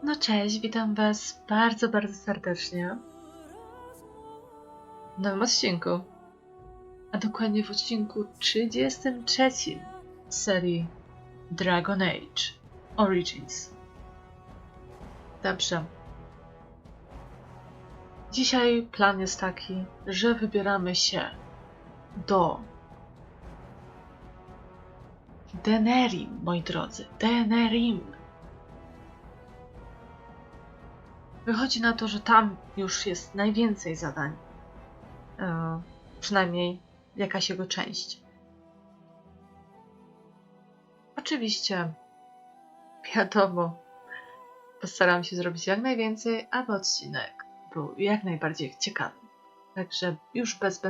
No cześć, witam Was bardzo, bardzo serdecznie w nowym odcinku, a dokładnie w odcinku 33 serii Dragon Age Origins. Dobrze. Dzisiaj plan jest taki, że wybieramy się do Denerim, moi drodzy. Denerim. Wychodzi na to, że tam już jest najwięcej zadań. Przynajmniej jakaś jego część. Oczywiście, wiadomo, postaram się zrobić jak najwięcej, aby odcinek był jak najbardziej ciekawy. Także już bez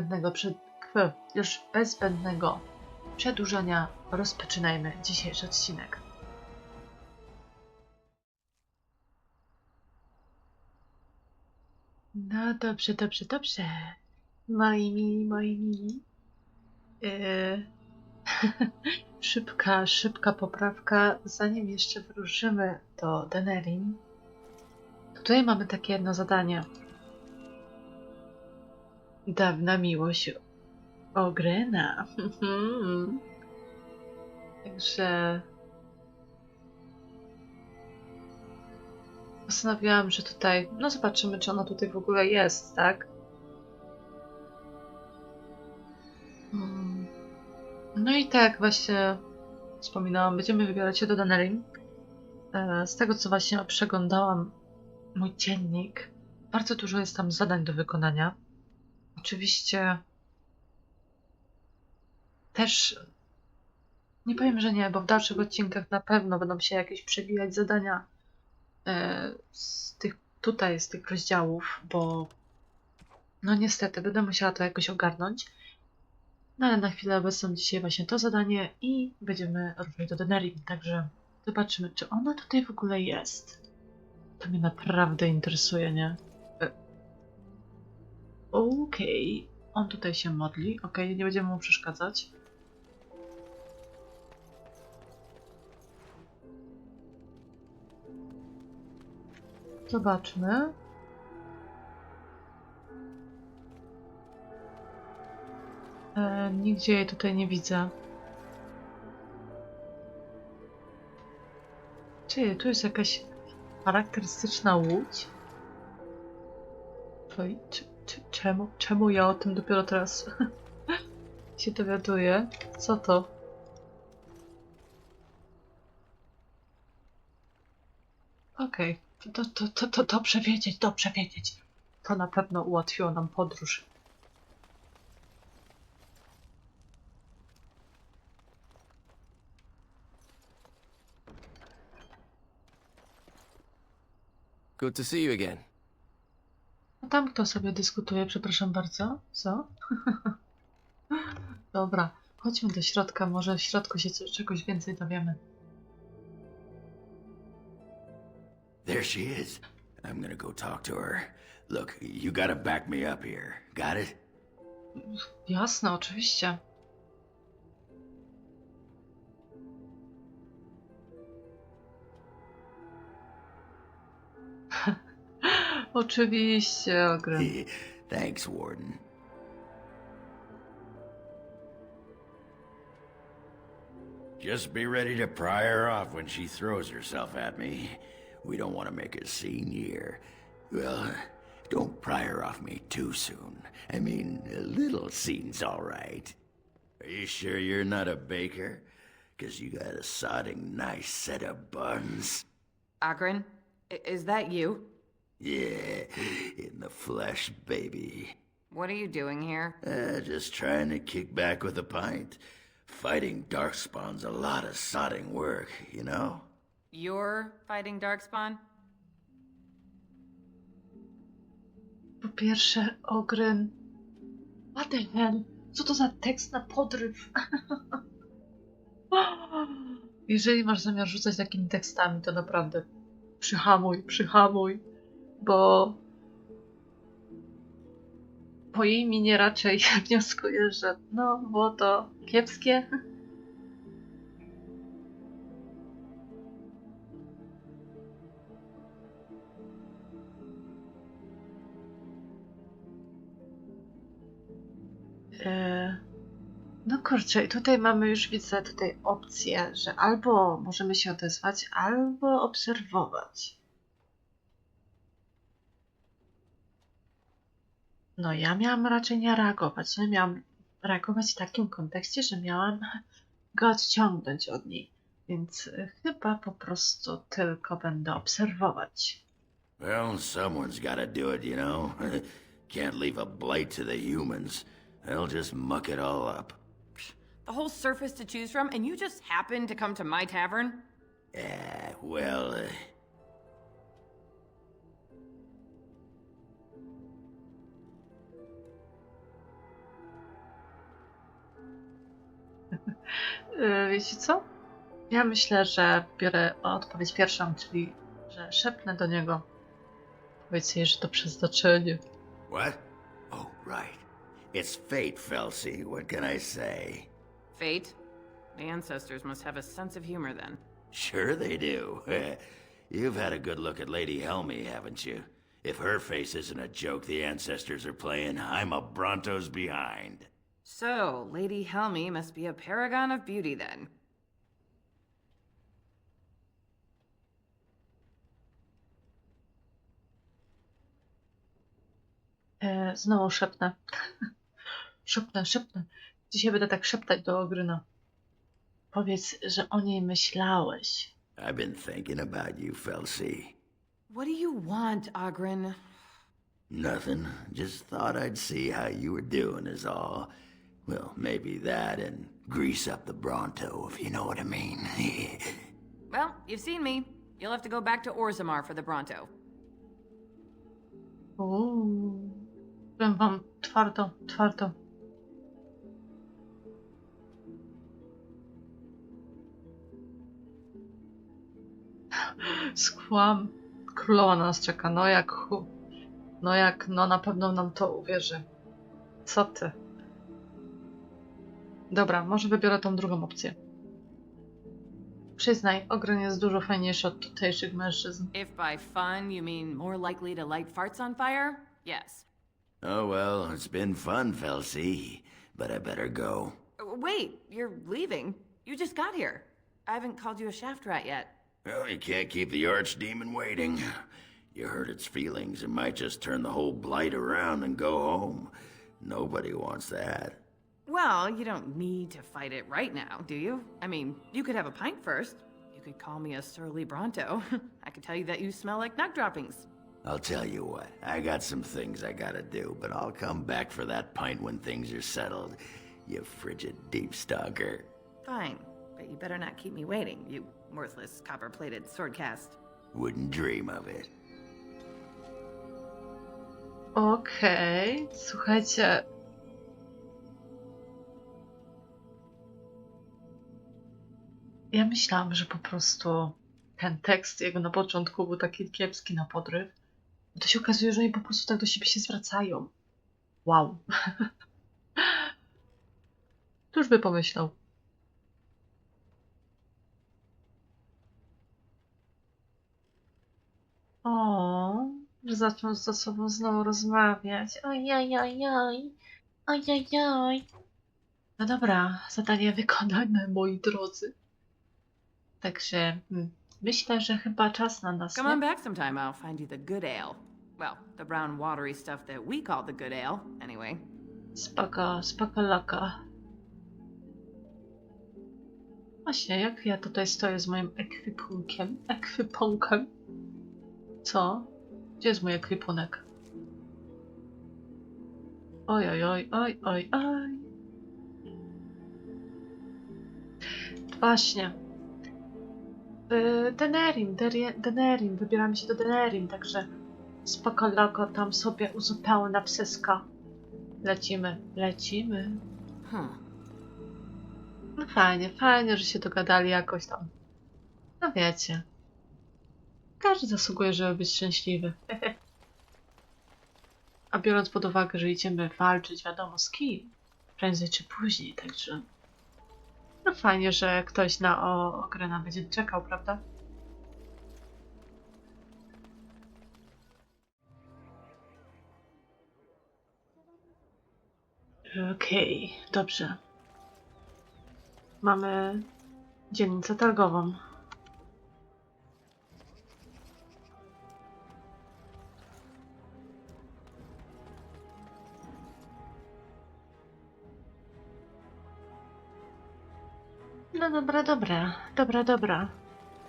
zbędnego przedłużania rozpoczynajmy dzisiejszy odcinek. No dobrze. Moi mili. Szybka poprawka, zanim jeszcze wyruszymy do Denerim. Tutaj mamy takie jedno zadanie. Dawna miłość Ogrena. Także postanowiłam, że tutaj, no zobaczymy, czy ona tutaj w ogóle jest, tak? No i tak właśnie wspominałam, będziemy wybierać się do Denerim. Z tego, co właśnie przeglądałam mój dziennik, bardzo dużo jest tam zadań do wykonania. Oczywiście też nie powiem, że nie, bo w dalszych odcinkach na pewno będą się jakieś przebijać zadania z tych rozdziałów, bo no niestety będę musiała to jakoś ogarnąć. No ale na chwilę obecną dzisiaj właśnie to zadanie i będziemy ruszyć do Denerim, także zobaczymy, czy ona tutaj w ogóle jest. To mnie naprawdę interesuje, nie? Okej. On tutaj się modli. Okej, nie będziemy mu przeszkadzać. Zobaczmy. Nigdzie jej tutaj nie widzę. Tu jest jakaś charakterystyczna łódź? Czemu ja o tym dopiero teraz się dowiaduję? Co to? Okej, to dobrze wiedzieć. To na pewno ułatwiło nam podróż. Good to see you again. A tam kto sobie dyskutuje, przepraszam bardzo? Co? Dobra, chodźmy do środka, może w środku się czegoś więcej dowiemy. There she is. I'm gonna go talk to her. Look, you gotta back me up here. Got it? Jasne, oczywiście. Oczywiście, Ogren. Thanks, Warden. Just be ready to pry her off when she throws herself at me. We don't want to make a scene here. Well, don't pry her off me too soon. I mean, a little scene's all right. Are you sure you're not a baker? 'Cause you got a sodding nice set of buns. Akron, is that you? Yeah, in the flesh, baby. What are you doing here? Just trying to kick back with a pint. Fighting darkspawn's a lot of sodding work, you know? You're fighting Darkspawn? Po pierwsze, Ogren. What the hell? Co to za tekst na podryw? Jeżeli masz zamiar rzucać takimi tekstami, to naprawdę przyhamuj, bo po jej minie raczej wnioskuję, że no, było to kiepskie. No kurczę, i tutaj mamy już, widzę tutaj opcję, że albo możemy się odezwać, albo obserwować. No ja miałam raczej nie reagować. Ja miałam reagować w takim kontekście, że miałam go odciągnąć od niej. Więc chyba po prostu tylko będę obserwować. Well, someone's gotta do it, you know? Can't leave a blight to the humans. They'll just muck it all up. The whole surface to choose from, and you just happen to come to my tavern? Well, Wiecie co? Ja myślę, że biorę odpowiedź pierwszą, czyli że szepnę do niego. Powiedz jej, że to przeznaczenie. what? Oh, right. It's fate, Felsi. What can I say? Fate? The ancestors must have a sense of humor then. Sure they do. You've had a good look at Lady Helmy, haven't you? If her face isn't a joke the ancestors are playing, I'm a Bronto's behind. So, Lady Helmy must be a paragon of beauty then. Znowu szepnę. Szepnę. Dzisiaj będę tak szeptać do Ogryna. Powiedz, że o niej myślałeś. I've been thinking about you, Felsi. What do you want, Ogren? Nothing. Just thought I'd see how you were doing is all. Well, maybe that and grease up the Bronto, if you know what I mean. Well, you've seen me. You'll have to go back to Orzammar for the Bronto. Powiem wam twardo. Skłam. Królowa na nas czeka. No na pewno nam to uwierzy. Co ty? Dobra, może wybiorę tą drugą opcję. Przyznaj, Ogren jest dużo fajniejszy od tutejszych mężczyzn. If by fun you mean more likely to light farts on fire, yes. Oh, well, it's been fun, Felsi, but I better go. Wait, you're leaving? You just got here. I haven't called you a shaft rat yet. Well, you can't keep the archdemon waiting. You hurt its feelings, it might just turn the whole blight around and go home. Nobody wants that. Well, you don't need to fight it right now, do you? I mean, you could have a pint first. You could call me a surly Bronto. I could tell you that you smell like nut droppings. I'll tell you what, I got some things I gotta do, but I'll come back for that pint when things are settled, you frigid deep stalker. Fine, but you better not keep me waiting, you worthless copper-plated swordcast. Wouldn't dream of it. Okej, słuchajcie. Ja myślałam, że po prostu ten tekst jego na początku był taki kiepski na podryw. To się okazuje, że oni po prostu tak do siebie się zwracają. Wow. Któż by pomyślał? O, że zaczną ze sobą znowu rozmawiać. Ojajajaj. Ojajaj. No dobra, zadanie wykonane, moi drodzy. Także myślę, że chyba czas na nas. Come on back sometime, I'll find you the good ale. Well, the brown watery stuff that we call the good ale, anyway. Spoko loko. Właśnie, jak ja tutaj stoję z moim ekwipunkiem? Co? Gdzie jest mój ekwipunek? Oj. Właśnie. Denerim. Wybieramy się do Denerim, także spoko loko, tam sobie uzupełna psyska. Lecimy. No fajnie, że się dogadali jakoś tam. No wiecie. Każdy zasługuje, żeby być szczęśliwy. A biorąc pod uwagę, że idziemy walczyć wiadomo z kim, prędzej czy później, także... No fajnie, że ktoś na Ogrena będzie czekał, prawda? Okej, dobrze. Mamy dzielnicę targową. No dobra, dobra. Dobra, dobra.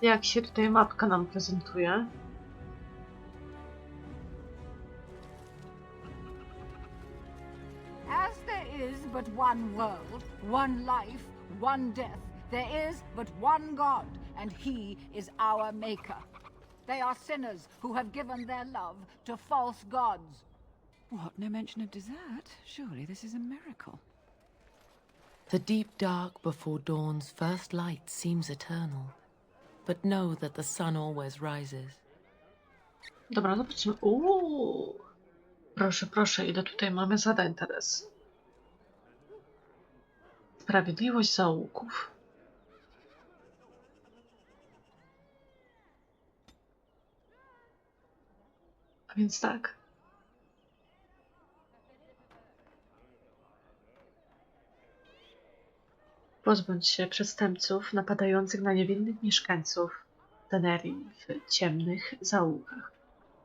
Jak się tutaj mapka nam prezentuje? As there is but one world, one life, one death, there is but one God, and He is our Maker. They are sinners who have given their love to false gods. What? No mention of dessert? Surely this is a miracle. The deep dark before dawn's first light seems eternal, but know that the sun always rises. Dobra, zobaczymy. Proszę, proszę, ile tutaj mamy zadań teraz? Sprawiedliwość zaułków. A więc tak. Pozbądź się przestępców napadających na niewinnych mieszkańców Denerim w ciemnych zaułkach.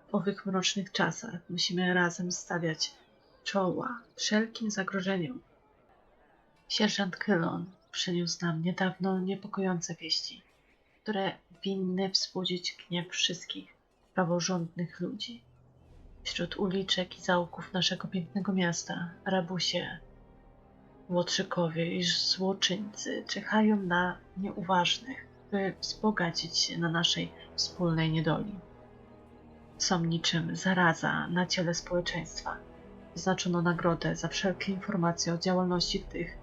W owych mrocznych czasach musimy razem stawiać czoła wszelkim zagrożeniom. Sierżant Kylon przyniósł nam niedawno niepokojące wieści, które winny wzbudzić gniew wszystkich praworządnych ludzi. Wśród uliczek i zaułków naszego pięknego miasta rabusie, łotrzykowie i złoczyńcy czekają na nieuważnych, by wzbogacić się na naszej wspólnej niedoli. Są niczym zaraza na ciele społeczeństwa. Wyznaczono nagrodę za wszelkie informacje o działalności tych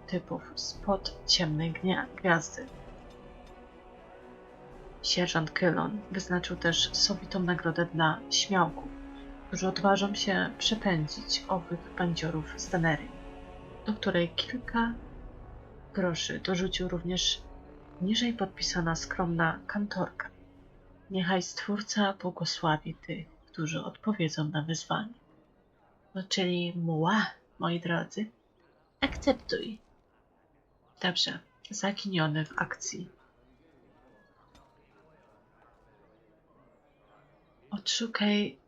typów spod ciemnej gwiazdy. Sierżant Kylon wyznaczył też sobitą nagrodę dla śmiałków, którzy odważą się przepędzić owych bandziorów z Denerim, do której kilka groszy dorzucił również niżej podpisana skromna kantorka. Niechaj Stwórca błogosławi tych, którzy odpowiedzą na wyzwanie. No, czyli muła, moi drodzy. Akceptuj. Dobrze, zaginiony w akcji. Odszukaj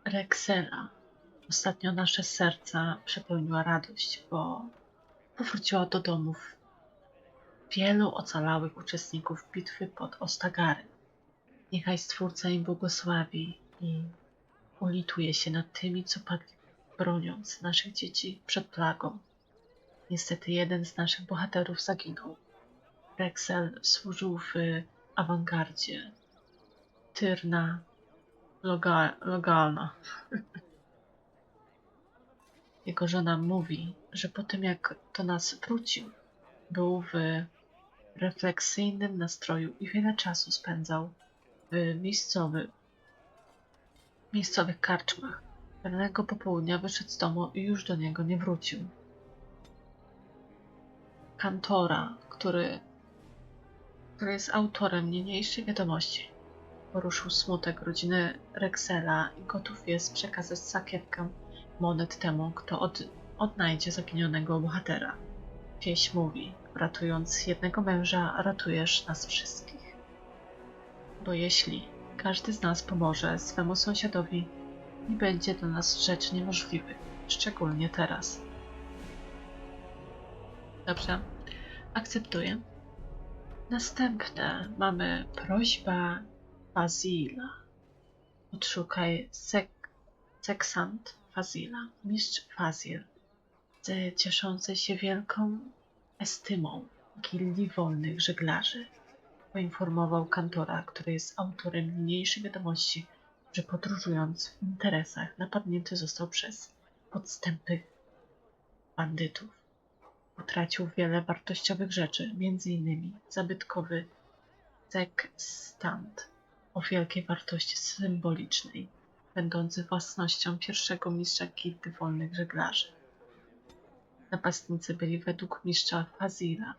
Rexela. Ostatnio nasze serca przepełniła radość, bo powróciła do domów wielu ocalałych uczestników bitwy pod Ostagarem. Niechaj Stwórca im błogosławi i ulituje się nad tymi, co padli, broniąc naszych dzieci przed plagą. Niestety jeden z naszych bohaterów zaginął. Rexel służył w awangardzie. Tyrna Logalna. Jego żona mówi, że po tym jak do nas wrócił, był w refleksyjnym nastroju i wiele czasu spędzał w miejscowych karczmach. Pewnego popołudnia wyszedł z domu i już do niego nie wrócił. Kantora, który jest autorem niniejszej wiadomości, poruszył smutek rodziny Rexela i gotów jest przekazać sakiewkę monet temu, kto odnajdzie zaginionego bohatera. Pieśń mówi, ratując jednego męża, ratujesz nas wszystkich. Bo jeśli każdy z nas pomoże swemu sąsiadowi, nie będzie dla nas rzecz niemożliwych, szczególnie teraz. Dobrze, akceptuję. Następne mamy prośba Fazila. Odszukaj seksant Fazila, mistrz Fazil, cieszący się wielką estymą gildii wolnych żeglarzy. Poinformował kantora, który jest autorem niniejszej wiadomości, że podróżując w interesach napadnięty został przez podstępnych bandytów. Utracił wiele wartościowych rzeczy, m.in. zabytkowy sekstant o wielkiej wartości symbolicznej, będący własnością pierwszego mistrza gildy wolnych żeglarzy. Napastnicy byli według mistrza Fazila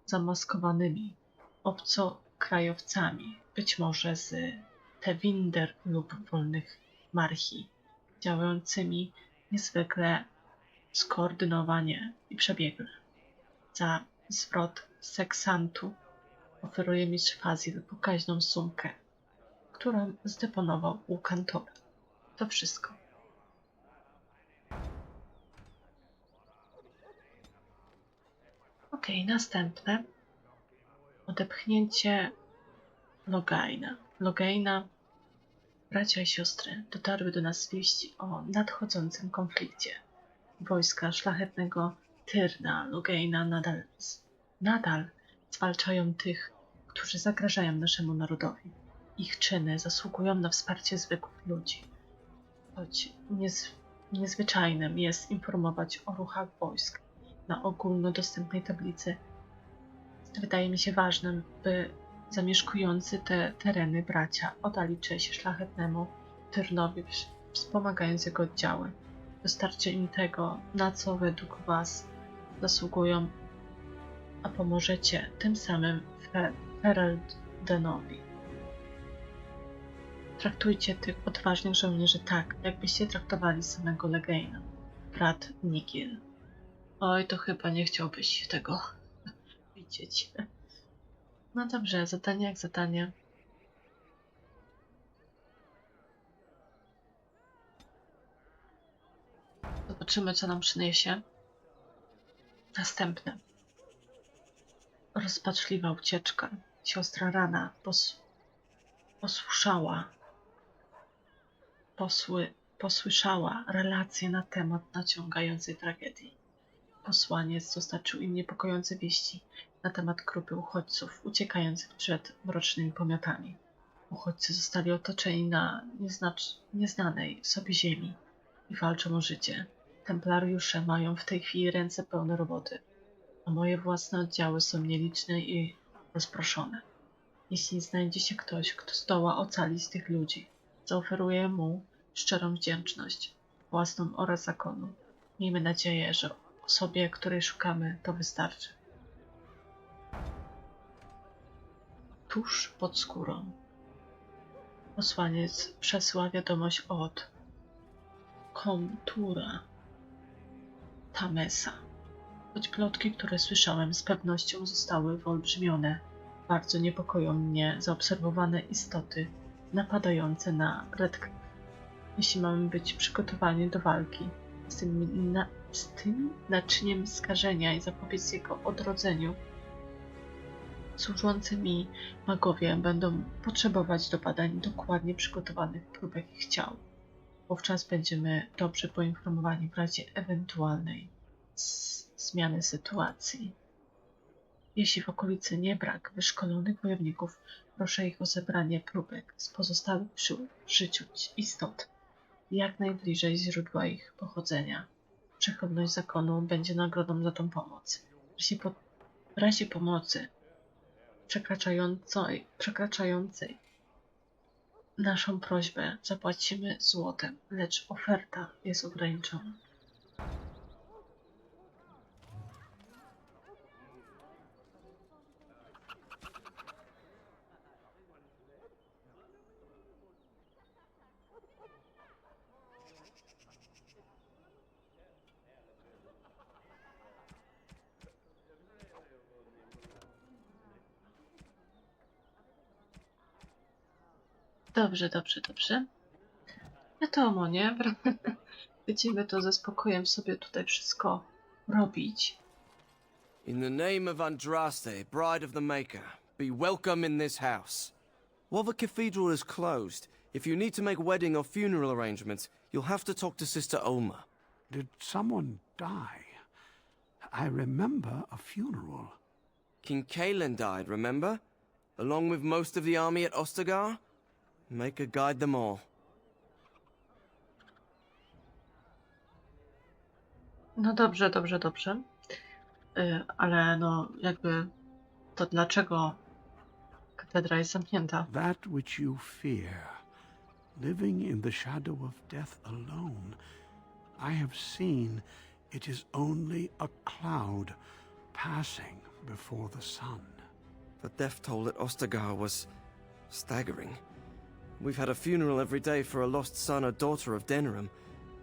zamaskowanymi obcokrajowcami, być może z Tewinder lub wolnych marchi, działającymi niezwykle skoordynowanie i przebiegle. Za zwrot seksantu oferuje mistrz Fazil pokaźną sumkę, którą zdeponował u kantora. To wszystko. Okej, następne. Odepchnięcie Logaina. Bracia i siostry, dotarły do nas wieści o nadchodzącym konflikcie. Wojska szlachetnego Tyrna Logaina nadal zwalczają tych, którzy zagrażają naszemu narodowi. Ich czyny zasługują na wsparcie zwykłych ludzi. Choć niezwyczajnym jest informować o ruchach wojsk na ogólnodostępnej tablicy, wydaje mi się ważnym, by zamieszkujący te tereny bracia oddali cześć szlachetnemu Tyrnowi, wspomagając jego oddziały. Dostarczy im tego, na co według was zasługują, a pomożecie tym samym Fereldenowi. Traktujcie tych odważnych żołnierzy tak, jakbyście traktowali samego Logaina, brat Nigel. Oj, to chyba nie chciałbyś tego widzieć. No dobrze, zadanie jak zadanie. Zobaczymy, co nam przyniesie. Następne. Rozpaczliwa ucieczka. Siostra Rana posłyszała relacje na temat naciągającej tragedii. Posłaniec dostarczył im niepokojące wieści na temat grupy uchodźców uciekających przed mrocznymi pomiotami. Uchodźcy zostali otoczeni na nieznanej sobie ziemi i walczą o życie. Templariusze mają w tej chwili ręce pełne roboty, a moje własne oddziały są nieliczne i rozproszone. Jeśli znajdzie się ktoś, kto zdoła ocalić tych ludzi, zaoferuję mu szczerą wdzięczność, własną oraz zakonu. Miejmy nadzieję, że osobie, której szukamy, to wystarczy. Tuż pod skórą. Posłaniec przesyła wiadomość od Komtura Tamesa. Choć plotki, które słyszałem, z pewnością zostały wyolbrzymione, bardzo niepokoją mnie zaobserwowane istoty napadające na Redcliffe. Jeśli mamy być przygotowani do walki z tym naczyniem skażenia i zapobiec jego odrodzeniu, służący mi magowie będą potrzebować do badań dokładnie przygotowanych próbek ich ciał. Wówczas będziemy dobrze poinformowani w razie ewentualnej zmiany sytuacji. Jeśli w okolicy nie brak wyszkolonych wojowników, proszę ich o zebranie próbek z pozostałych przy życiu istot, jak najbliżej źródła ich pochodzenia. Przechowność zakonu będzie nagrodą za tą pomoc. W razie pomocy przekraczającej naszą prośbę zapłacimy złotem, lecz oferta jest ograniczona. Dobrze. Wiadomo, nie? Będziemy to ze spokojem sobie tutaj wszystko robić. In the name of Andraste, bride of the Maker, be welcome in this house. While the cathedral is closed, if you need to make wedding or funeral arrangements, you'll have to talk to Sister Olma. Did someone die? I remember a funeral. King Kalen died, remember? Along with most of the army at Ostagar? Maker guide them all. No dobrze. Ale no jakby to dlaczego katedra jest zamknięta? That which you fear, living in the shadow of death alone, I have seen it is only a cloud passing before the sun. The death toll at Ostagar was staggering. We've had a funeral every day for a lost son or daughter of Denerim,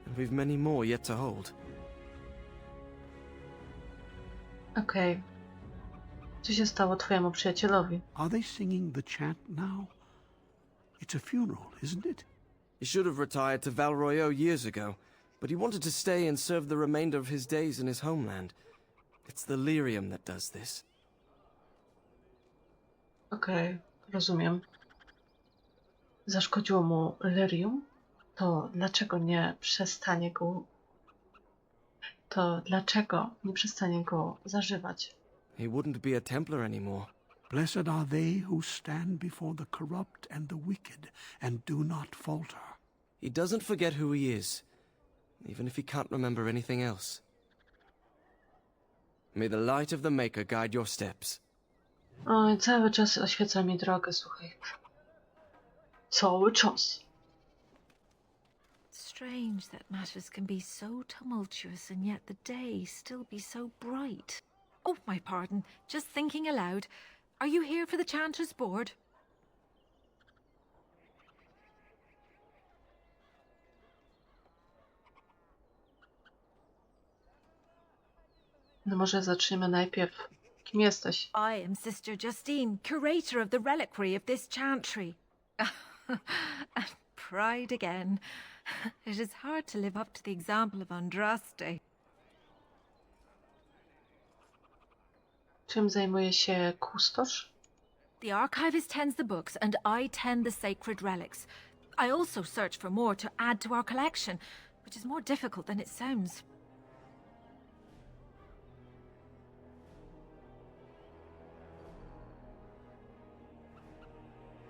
and we've many more yet to hold. Okej. Co się stało twojemu przyjacielowi? Are they singing the chant now? It's a funeral, isn't it? He should have retired to Val Royeaux years ago, but he wanted to stay and serve the remainder of his days in his homeland. It's the lyrium that does this. Okej, rozumiem. Zaszkodziło mu lyrium? To dlaczego nie przestanie go... To dlaczego nie przestanie go zażywać? He wouldn't be a Templar anymore. Blessed are they who stand before the corrupt and the wicked and do not falter. He doesn't forget who he is, even if he can't remember anything else. May the light of the Maker guide your steps. Oj, cały czas oświeca mi drogę, słuchaj. Cały czas. Strange that matters can be so tumultuous and yet the day still be so bright. Oh, my pardon. Just thinking aloud. Are you here for the Chanter's board? No może zaczniemy najpierw. Kim jesteś? I am Sister Justine, curator of the reliquary of this chantry. And pride again. It is hard to live up to the example of Andraste. Czym zajmuje się kustosz? The archivist tends the books and I tend the sacred relics. I also search for more to add to our collection, which is more difficult than it sounds.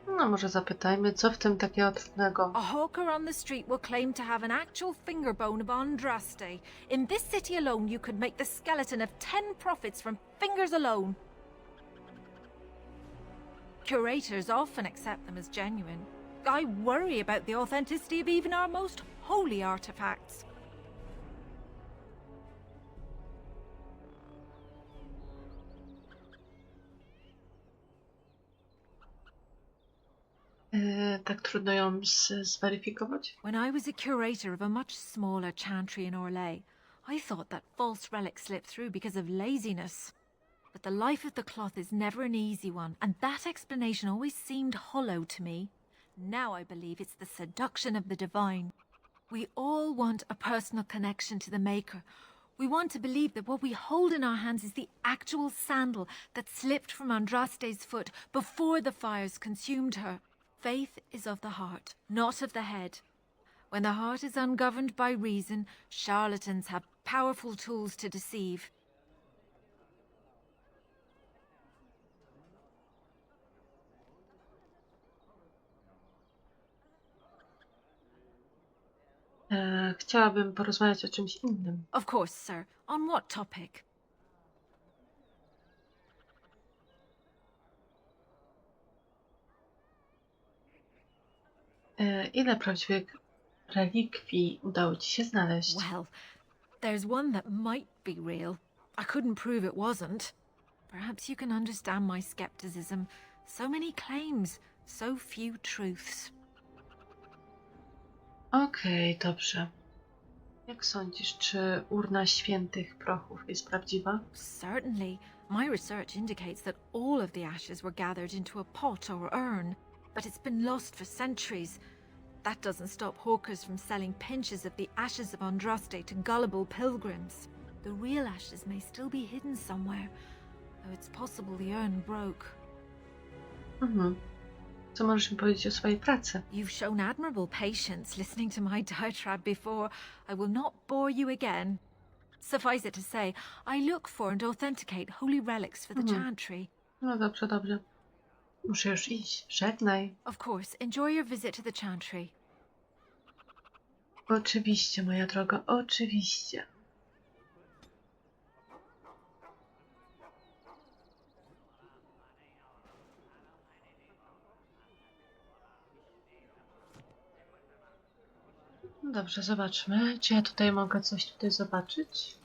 No może zapytajmy, co w tym takiego trudnego? A hawker on the street will claim to have an actual finger bone of Andraste. In this city alone, you could make the skeleton of 10 prophets from fingers alone. Curators often accept them as genuine. I worry about the authenticity of even our most holy artifacts. Tak trudno ją zweryfikować? When I was a curator of a much smaller chantry in Orlais, I thought that false relics slipped through because of laziness. But the life of the cloth is never an easy one, and that explanation always seemed hollow to me. Now I believe it's the seduction of the divine. We all want a personal connection to the Maker. We want to believe that what we hold in our hands is the actual sandal that slipped from Andraste's foot before the fires consumed her. Faith is of the heart, not of the head. When the heart is ungoverned by reason, charlatans have powerful tools to deceive. Chciałabym porozmawiać o czymś innym. Of course, sir. On what topic? Ile prawdziwych relikwii udało ci się znaleźć? Well, there's one that might be real. I couldn't prove it wasn't. Perhaps you can understand my skepticism. So many claims, so few truths. Okej, dobrze. Jak sądzisz, czy urna świętych prochów jest prawdziwa? Certainly. My research indicates that all of the ashes were gathered into a pot or urn, but it's been lost for centuries. That doesn't stop hawkers from selling pinches of the ashes of Andraste to gullible pilgrims. The real ashes may still be hidden somewhere, though it's possible the urn broke. Co możesz mi powiedzieć o swojej pracy? You've shown admirable patience listening to my diatribe before. I will not bore you again. Suffice it to say, I look for and authenticate holy relics for the chantry. No dobrze, dobrze. Muszę już iść. Żegnaj. Of course, enjoy your visit to the chantry. Oczywiście, moja droga, oczywiście. Dobrze, zobaczmy, czy ja tutaj mogę coś zobaczyć.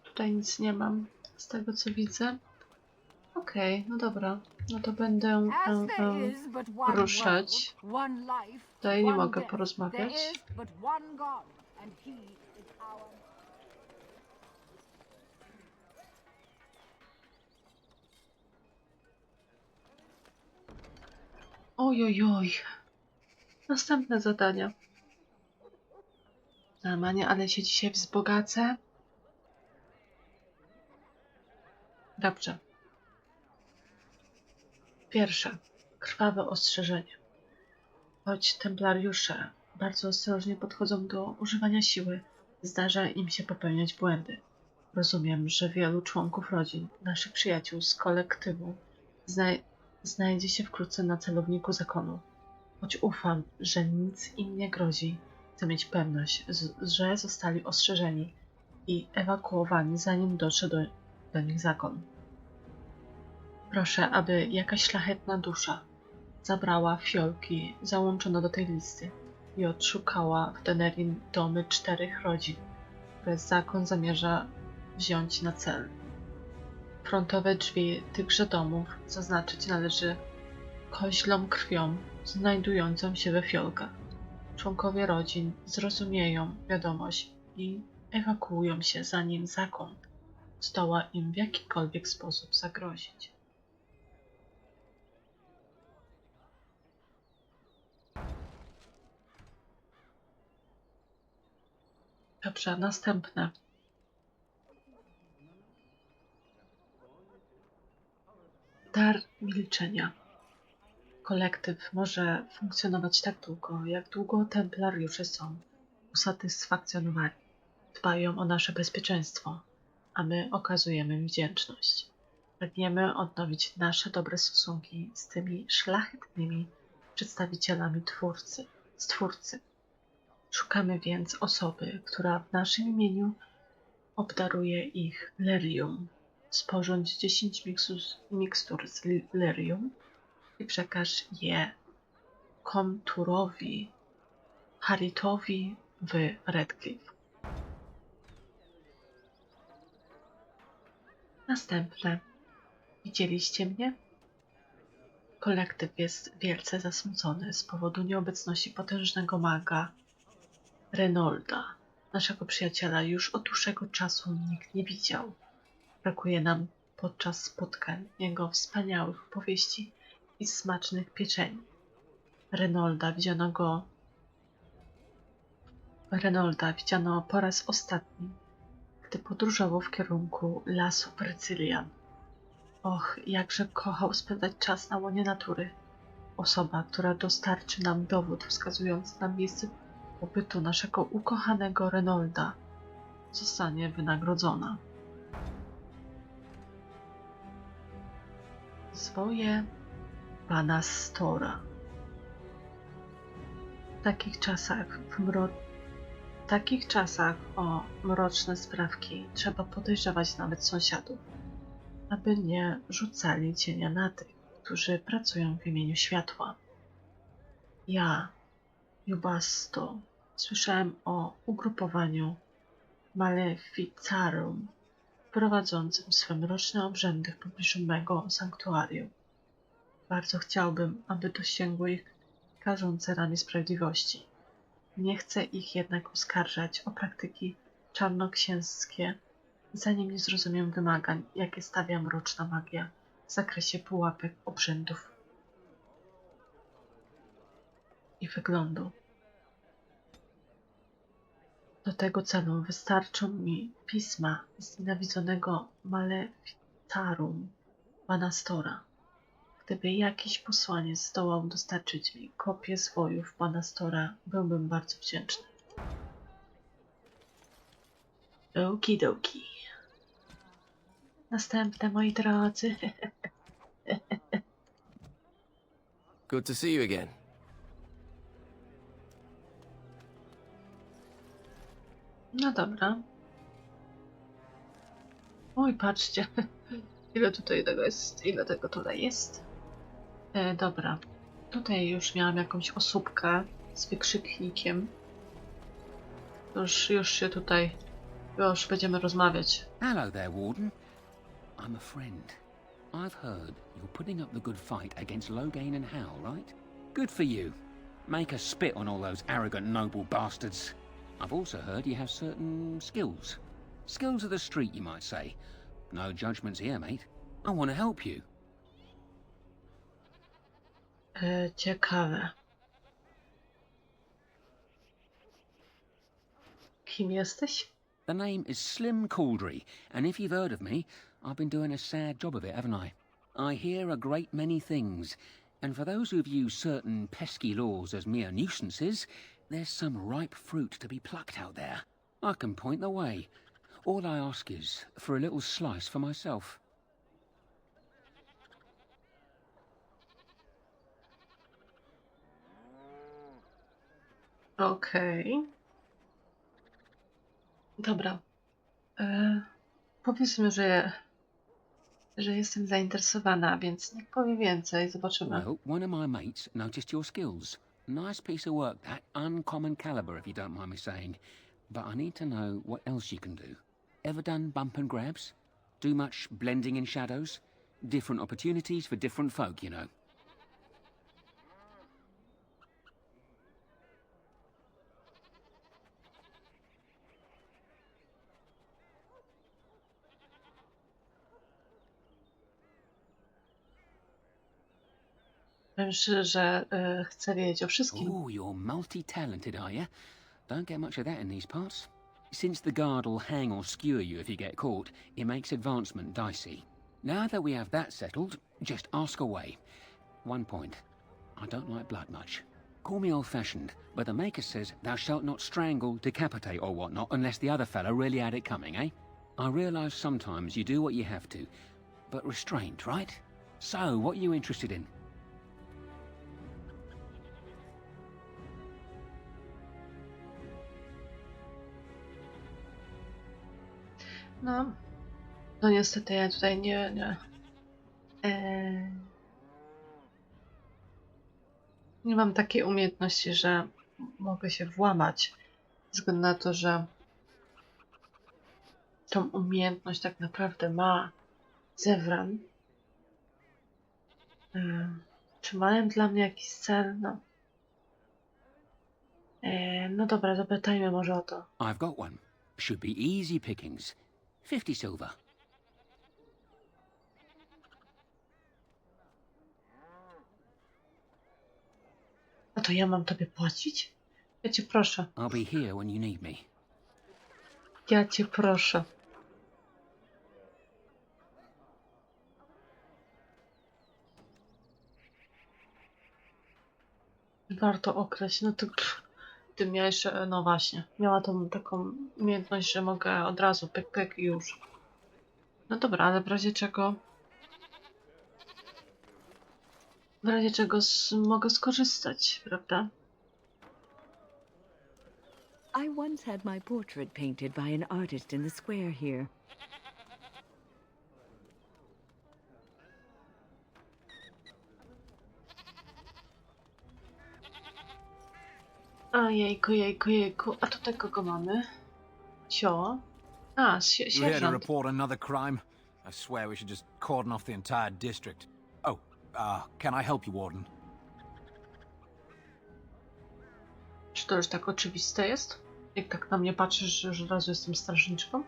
Tutaj nic nie mam z tego, co widzę. Okej, no dobra. No to będę ruszać. Tutaj nie mogę porozmawiać. Ojojoj. Następne zadania. Normalnie, ale się dzisiaj wzbogacę. Dobrze. Pierwsze. Krwawe ostrzeżenie. Choć templariusze bardzo ostrożnie podchodzą do używania siły, zdarza im się popełniać błędy. Rozumiem, że wielu członków rodzin, naszych przyjaciół z kolektywu, znajdzie się wkrótce na celowniku zakonu. Choć ufam, że nic im nie grozi, chcę mieć pewność, że zostali ostrzeżeni i ewakuowani, zanim dotrze do nich zakon. Proszę, aby jakaś szlachetna dusza zabrała fiolki załączone do tej listy i odszukała w Denerim domy 4 rodzin, które zakon zamierza wziąć na cel. Frontowe drzwi tychże domów zaznaczyć należy koźlą krwią znajdującą się we fiolkach. Członkowie rodzin zrozumieją wiadomość i ewakuują się, zanim zakon zdoła im w jakikolwiek sposób zagrozić. Dobrze, następne. Dar milczenia. Kolektyw może funkcjonować tak długo, jak długo templariusze są usatysfakcjonowani. Dbają o nasze bezpieczeństwo, a my okazujemy im wdzięczność. Pragniemy odnowić nasze dobre stosunki z tymi szlachetnymi przedstawicielami Stwórcy. Szukamy więc osoby, która w naszym imieniu obdaruje ich lerium. Sporządź 10 mikstur z lerium i przekaż je Komturowi Haritowi w Redcliffe. Następne. Widzieliście mnie? Kolektyw jest wielce zasmucony z powodu nieobecności potężnego maga Renolda. Naszego przyjaciela już od dłuższego czasu nikt nie widział. Brakuje nam podczas spotkań jego wspaniałych opowieści i smacznych pieczeni. Renolda widziano po raz ostatni, gdy podróżował w kierunku lasów Brycylian. Och, jakże kochał spędzać czas na łonie natury. Osoba, która dostarczy nam dowód wskazujący na miejsce pobytu naszego ukochanego Renolda, zostanie wynagrodzona. Swoje pana Stora. W takich czasach o mroczne sprawki trzeba podejrzewać nawet sąsiadów, aby nie rzucali cienia na tych, którzy pracują w imieniu światła. Ja, Jubasto, słyszałem o ugrupowaniu Maleficarum prowadzącym swe mroczne obrzędy w pobliżu mego sanktuarium. Bardzo chciałbym, aby dosięgło ich karzące rany sprawiedliwości. Nie chcę ich jednak oskarżać o praktyki czarnoksięskie, zanim nie zrozumiem wymagań, jakie stawia mroczna magia w zakresie pułapek, obrzędów i wyglądu. Do tego celu wystarczą mi pisma z nienawidzonego Maleficarum pana Stora. Gdyby jakiś posłaniec zdołał dostarczyć mi kopię zwojów pana Stora, byłbym bardzo wdzięczny. Okidoki. Następne, moi drodzy. Good to see you again. No dobra. Oj, patrzcie. Ile tutaj tego jest, ile tego tutaj jest. Dobra. Tutaj już miałam jakąś osóbkę z wykrzyknikiem. Już się tutaj... Już będziemy rozmawiać. Hello there, Warden. I'm a friend. I've heard you're putting up the good fight against Loghain and Howe, right? Good for you. Make us spit on all those arrogant noble bastards. I've also heard you have certain skills. Skills of the street, you might say. No judgments here, mate. I want to help you. Ciekawe. Kim jesteś? The name is Slim Cauldry, and if you've heard of me, I've been doing a sad job of it, haven't I? I hear a great many things, and for those who view certain pesky laws as mere nuisances, there's some ripe fruit to be plucked out there. I can point the way. All I ask is for a little slice for myself. Okej. Dobra. Powiedzmy, że jestem zainteresowana, więc niech powie więcej. Zobaczymy. Well, one of my mates noticed your skills. Nice piece of work, that. Uncommon caliber, if you don't mind me saying. But I need to know what else you can do. Ever done bump and grabs? Do much blending in shadows? Different opportunities for different folk, you know. Powiem szczerze, że chcę wiedzieć o wszystkim. Oh, you're multi-talented, are you? Don't get much of that in these parts. Since the guard'll hang or skewer you if you get caught, it makes advancement dicey. Now that we have that settled, just ask away. One point. I don't like blood much. Call me old-fashioned, but the Maker says thou shalt not strangle, decapitate or whatnot unless the other fella really had it coming, eh? I realise sometimes you do what you have to, but restrained, right? So, what are you interested in? No, no niestety ja tutaj nie. Nie mam takiej umiejętności, że mogę się włamać, ze względu na to, że tą umiejętność tak naprawdę ma Zewran. Czy mają dla mnie jakiś cel? No. No dobra, zapytajmy może o to. I've got one. Should be easy pickings. 50 silver. A to ja mam tobie płacić? Ja cię proszę. I'll be here when you need me. Ja cię proszę. Warto określić. No to ty miałeś, no właśnie, miała tą taką umiejętność, że mogę od razu pyk, pyk i już. No dobra, ale w razie czego mogę skorzystać, prawda? I once had my portrait painted by an artist in the square here. A jejku, jejku, jejku. A tutaj kogo mamy? Sio? A, You here to sierżant. report another crime? I swear we should just cordon off the entire district. Oh, can I help you, Warden? Czy to już tak oczywiste jest? Jak tak na mnie patrzysz, że już od razu jestem strażniczką?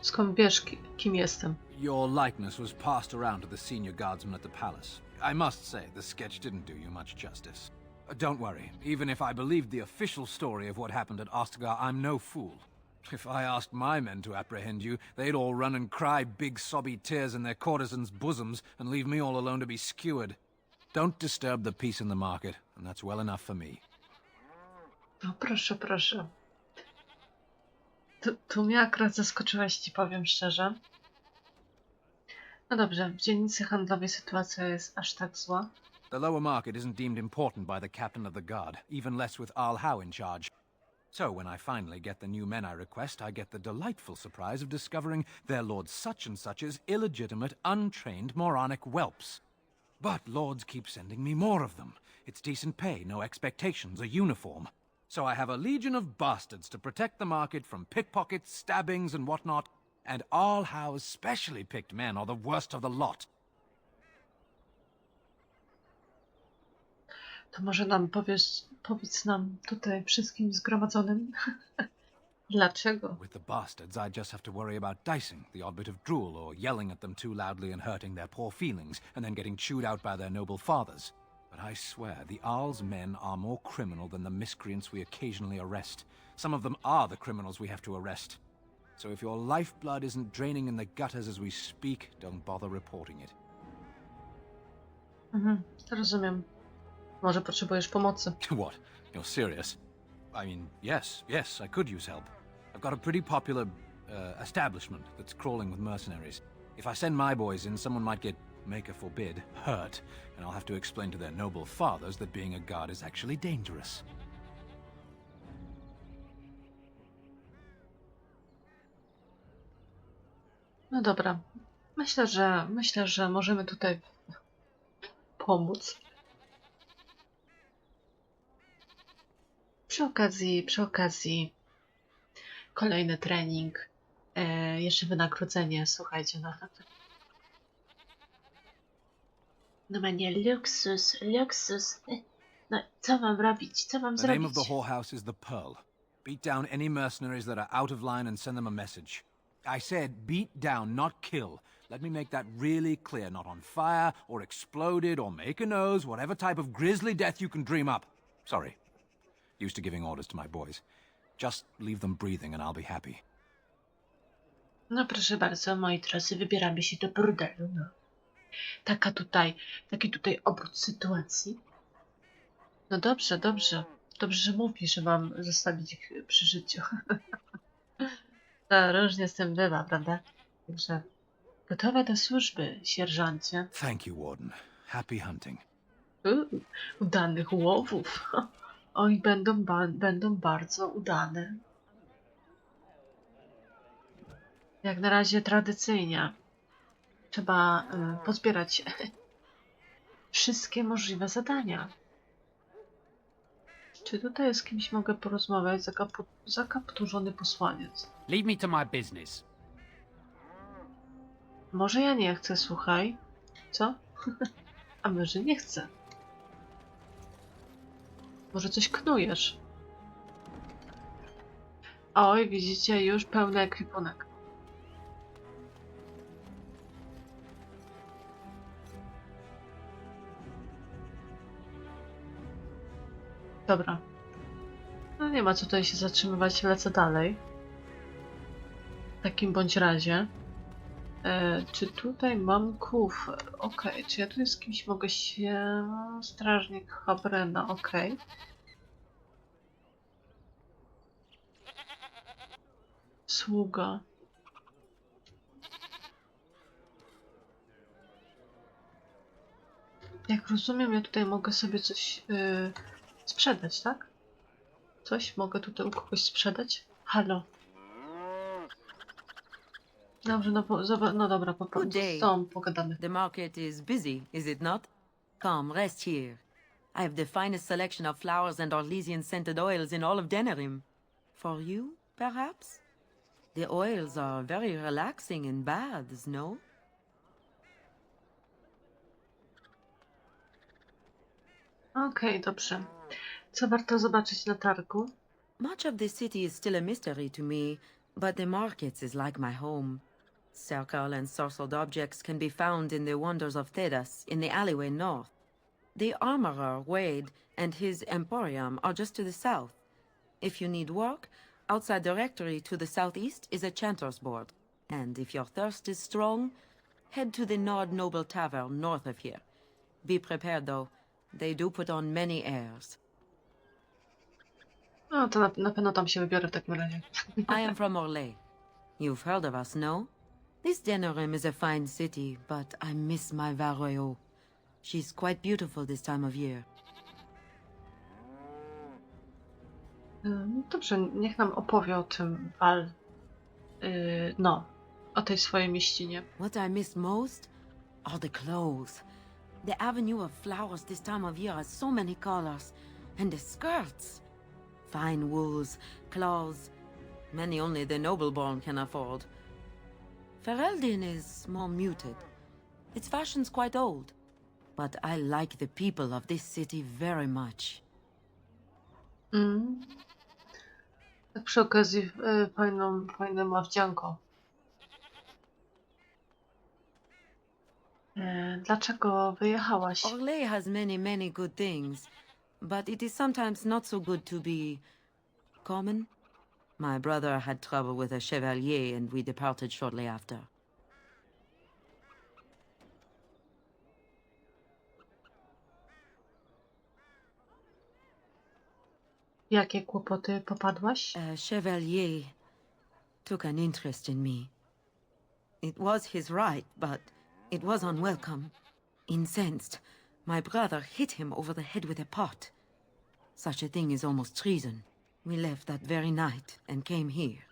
Skąd wiesz, kim jestem? Your likeness was passed around to the senior guardsman at the palace. I must say, the sketch didn't do you much justice. Don't worry, even if I believed the official story of what happened at Ostagar, I'm no fool. If I asked my men to apprehend you, they'd all run and cry big sobby tears in their courtesans' bosoms and leave me all alone to be skewered. Don't disturb the peace in the market, and that's well enough for me. No proszę, proszę. Tu mnie akurat zaskoczyłaś, ci powiem szczerze. No dobrze, w dzielnicy handlowej sytuacja jest aż tak zła. The lower market isn't deemed important by the captain of the guard, even less with Arl Howe in charge. So when I finally get the new men I request, I get the delightful surprise of discovering their lord such-and-such's illegitimate, untrained, moronic whelps. But lords keep sending me more of them. It's decent pay, no expectations, a uniform. So I have a legion of bastards to protect the market from pickpockets, stabbings, and whatnot, and Arl Howe's specially picked men are the worst of the lot. To może nam powiedz nam tutaj wszystkim zgromadzonym, Dlaczego? With the bastards, I just have to worry about dicing, the odd bit of drool, or yelling at them too loudly and hurting their poor feelings, and then getting chewed out by their noble fathers. But I swear, the Arl's men are more criminal than the miscreants we occasionally arrest. Some of them are the criminals we have to arrest. So if your lifeblood isn't draining in the gutters as we speak, don't bother reporting it. Rozumiem. Może potrzebujesz pomocy. What? You're serious? I mean, yes, I could use help. I've got a pretty popular establishment that's crawling with mercenaries. If I send my boys in, someone might get, Maker forbid, hurt, and I'll have to explain to their noble fathers that being a guard is actually dangerous. No dobra. Myślę, że możemy tutaj pomóc. Przy okazji kolejny trening, jeszcze wynagrodzenie, słuchajcie, no mnie luksus. No, co mam robić? Co mam The name of zrobić? the whorehouse is the Pearl. Beat down any mercenaries that are out of line and send them a message. I said beat down, not kill. Let me make that really clear. Not on fire, or exploded, or make a nose, whatever type of grisly death you can dream up. Sorry. Used to giving orders to my boys. Just leave them breathing and I'll be happy. No proszę bardzo, moi drodzy, wybieramy się do burdelu, no. Taki tutaj obrót sytuacji. No dobrze, że mówisz, że mam zostawić ich przy życiu. No, różnie z tym bywa, prawda? Także gotowe do służby, sierżancie. Thank you, Warden. Happy hunting. Udanych łowów. Oj, będą bardzo udane. Jak na razie tradycyjnie trzeba pozbierać wszystkie możliwe zadania. Czy tutaj z kimś mogę porozmawiać? Zakapturzony posłaniec. Leave me to my business. Może ja nie chcę, słuchaj. Co? A może nie chcę? Może coś knujesz? Oj, widzicie, już pełny ekwipunek. Dobra. No nie ma co tutaj się zatrzymywać, lecę dalej. W takim bądź razie. Czy tutaj mam kufer? Okej, czy ja tutaj z kimś mogę się... Strażnik Habrena, okej. Sługa. Jak rozumiem, ja tutaj mogę sobie coś sprzedać, tak? Coś mogę tutaj u kogoś sprzedać? Halo. Dobrze, no dobra, z tą pogadamy. The market is busy, is it not? Come, rest here. I have the finest selection of flowers and Orlesian scented oils in all of Denerim. For you, perhaps? The oils are very relaxing in baths, no? Okej, dobrze. Co warto zobaczyć na targu? Much of the city is still a mystery to me, but the markets is like my home. Circle and sorcelled objects can be found in the wonders of Thedas, in the alleyway north. The armorer, Wade, and his emporium are just to the south. If you need work, outside the rectory to the southeast is a chanter's board. And if your thirst is strong, head to the Nord Noble Tavern north of here. Be prepared, though. They do put on many airs. No to na pewno tam się wybiorę w takim razie. I am from Orlais. You've heard of us, no? This Denerim is a fine city, but I miss my Varoyo. She's quite beautiful this time of year. Dobrze, niech nam opowie o tym o tej swojej mieścinie. What I miss most are the clothes. The avenue of flowers this time of year has so many colors. And the skirts. Fine wools, cloths, many only the noble-born can afford. Ferelden is more muted. Its fashion's quite old. But I like the people of this city very much. Tak przy okazji fajne ma wdzianko. Dlaczego wyjechałaś? Orlais has many, many good things, but it is sometimes not so good to be common. My brother had trouble with a chevalier and we departed shortly after. Jakie kłopoty popadłaś? A chevalier took an interest in me. It was his right, but it was unwelcome. Incensed, my brother hit him over the head with a pot. Such a thing is almost treason. We left that very night and came here.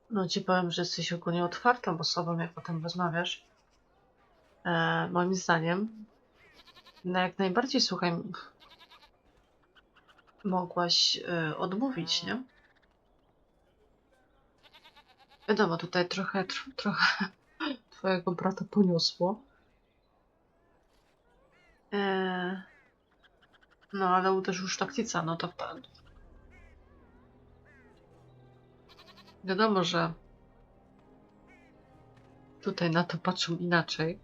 No ci powiem, że jesteś ogólnie otwartą osobą, jak potem rozmawiasz. Moim zdaniem, no jak najbardziej, słuchaj, mogłaś odmówić, nie? Wiadomo, tutaj trochę twojego brata poniosło. No, ale uderzył szlachcica, no to wiadomo, że tutaj na to patrzą inaczej.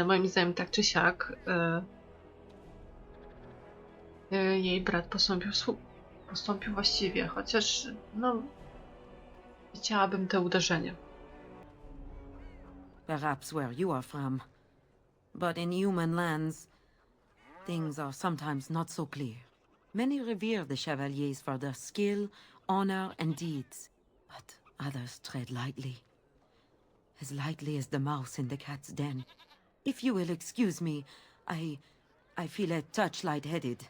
Moim zdaniem, tak czy siak, jej brat postąpił właściwie, chociaż, no, chciałabym te uderzenie. Perhaps where you are from. But in human lands, things are sometimes not so clear. Many revere the chevaliers for their skill, honor, and deeds, but others tread lightly. As lightly as the mouse in the cat's den. If you will excuse me, I feel a touch lightheaded.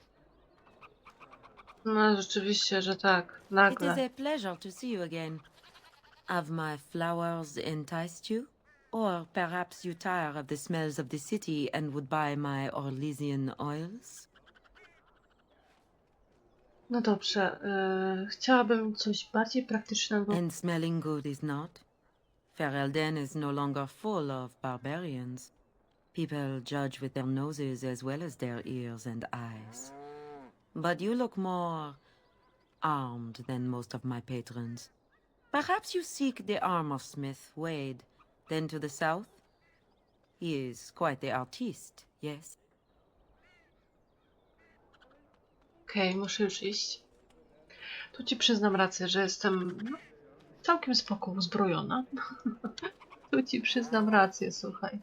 No, rzeczywiście, że tak. It is Nagle. a pleasure to see you again. Have my flowers enticed you? Or perhaps you tire of the smells of the city and would buy my Orlesian oils? No dobrze. Chciałabym coś bardziej praktycznego. And smelling good is not? Ferelden is no longer full of barbarians. People judge with their noses as well as their ears and eyes. But you look more armed than most of my patrons. Perhaps you seek the armorsmith Wade. Then to the south? He is quite the artiste, yes? Okej, muszę już iść. Tu ci przyznam rację, że jestem całkiem spoko uzbrojona. Tu ci przyznam rację, słuchaj.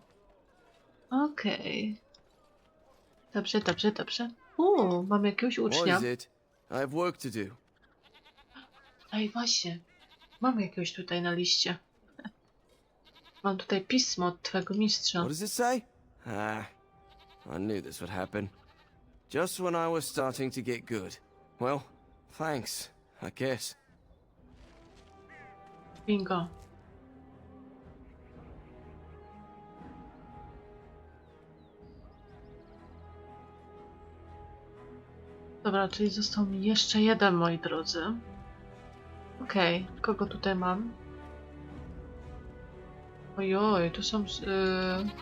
Okej. Dobrze, dobrze, dobrze. Mam jakiegoś ucznia. What is it? I have work to do. Ej, właśnie. Mam jakiegoś tutaj na liście. Mam tutaj pismo od twojego mistrza. What does it say? I knew this would happen. Just when I was starting to get good. Well, thanks, I guess. Bingo. Dobra, czyli został mi jeszcze jeden, moi drodzy. Okej, kogo tutaj mam? Ojoj, tu są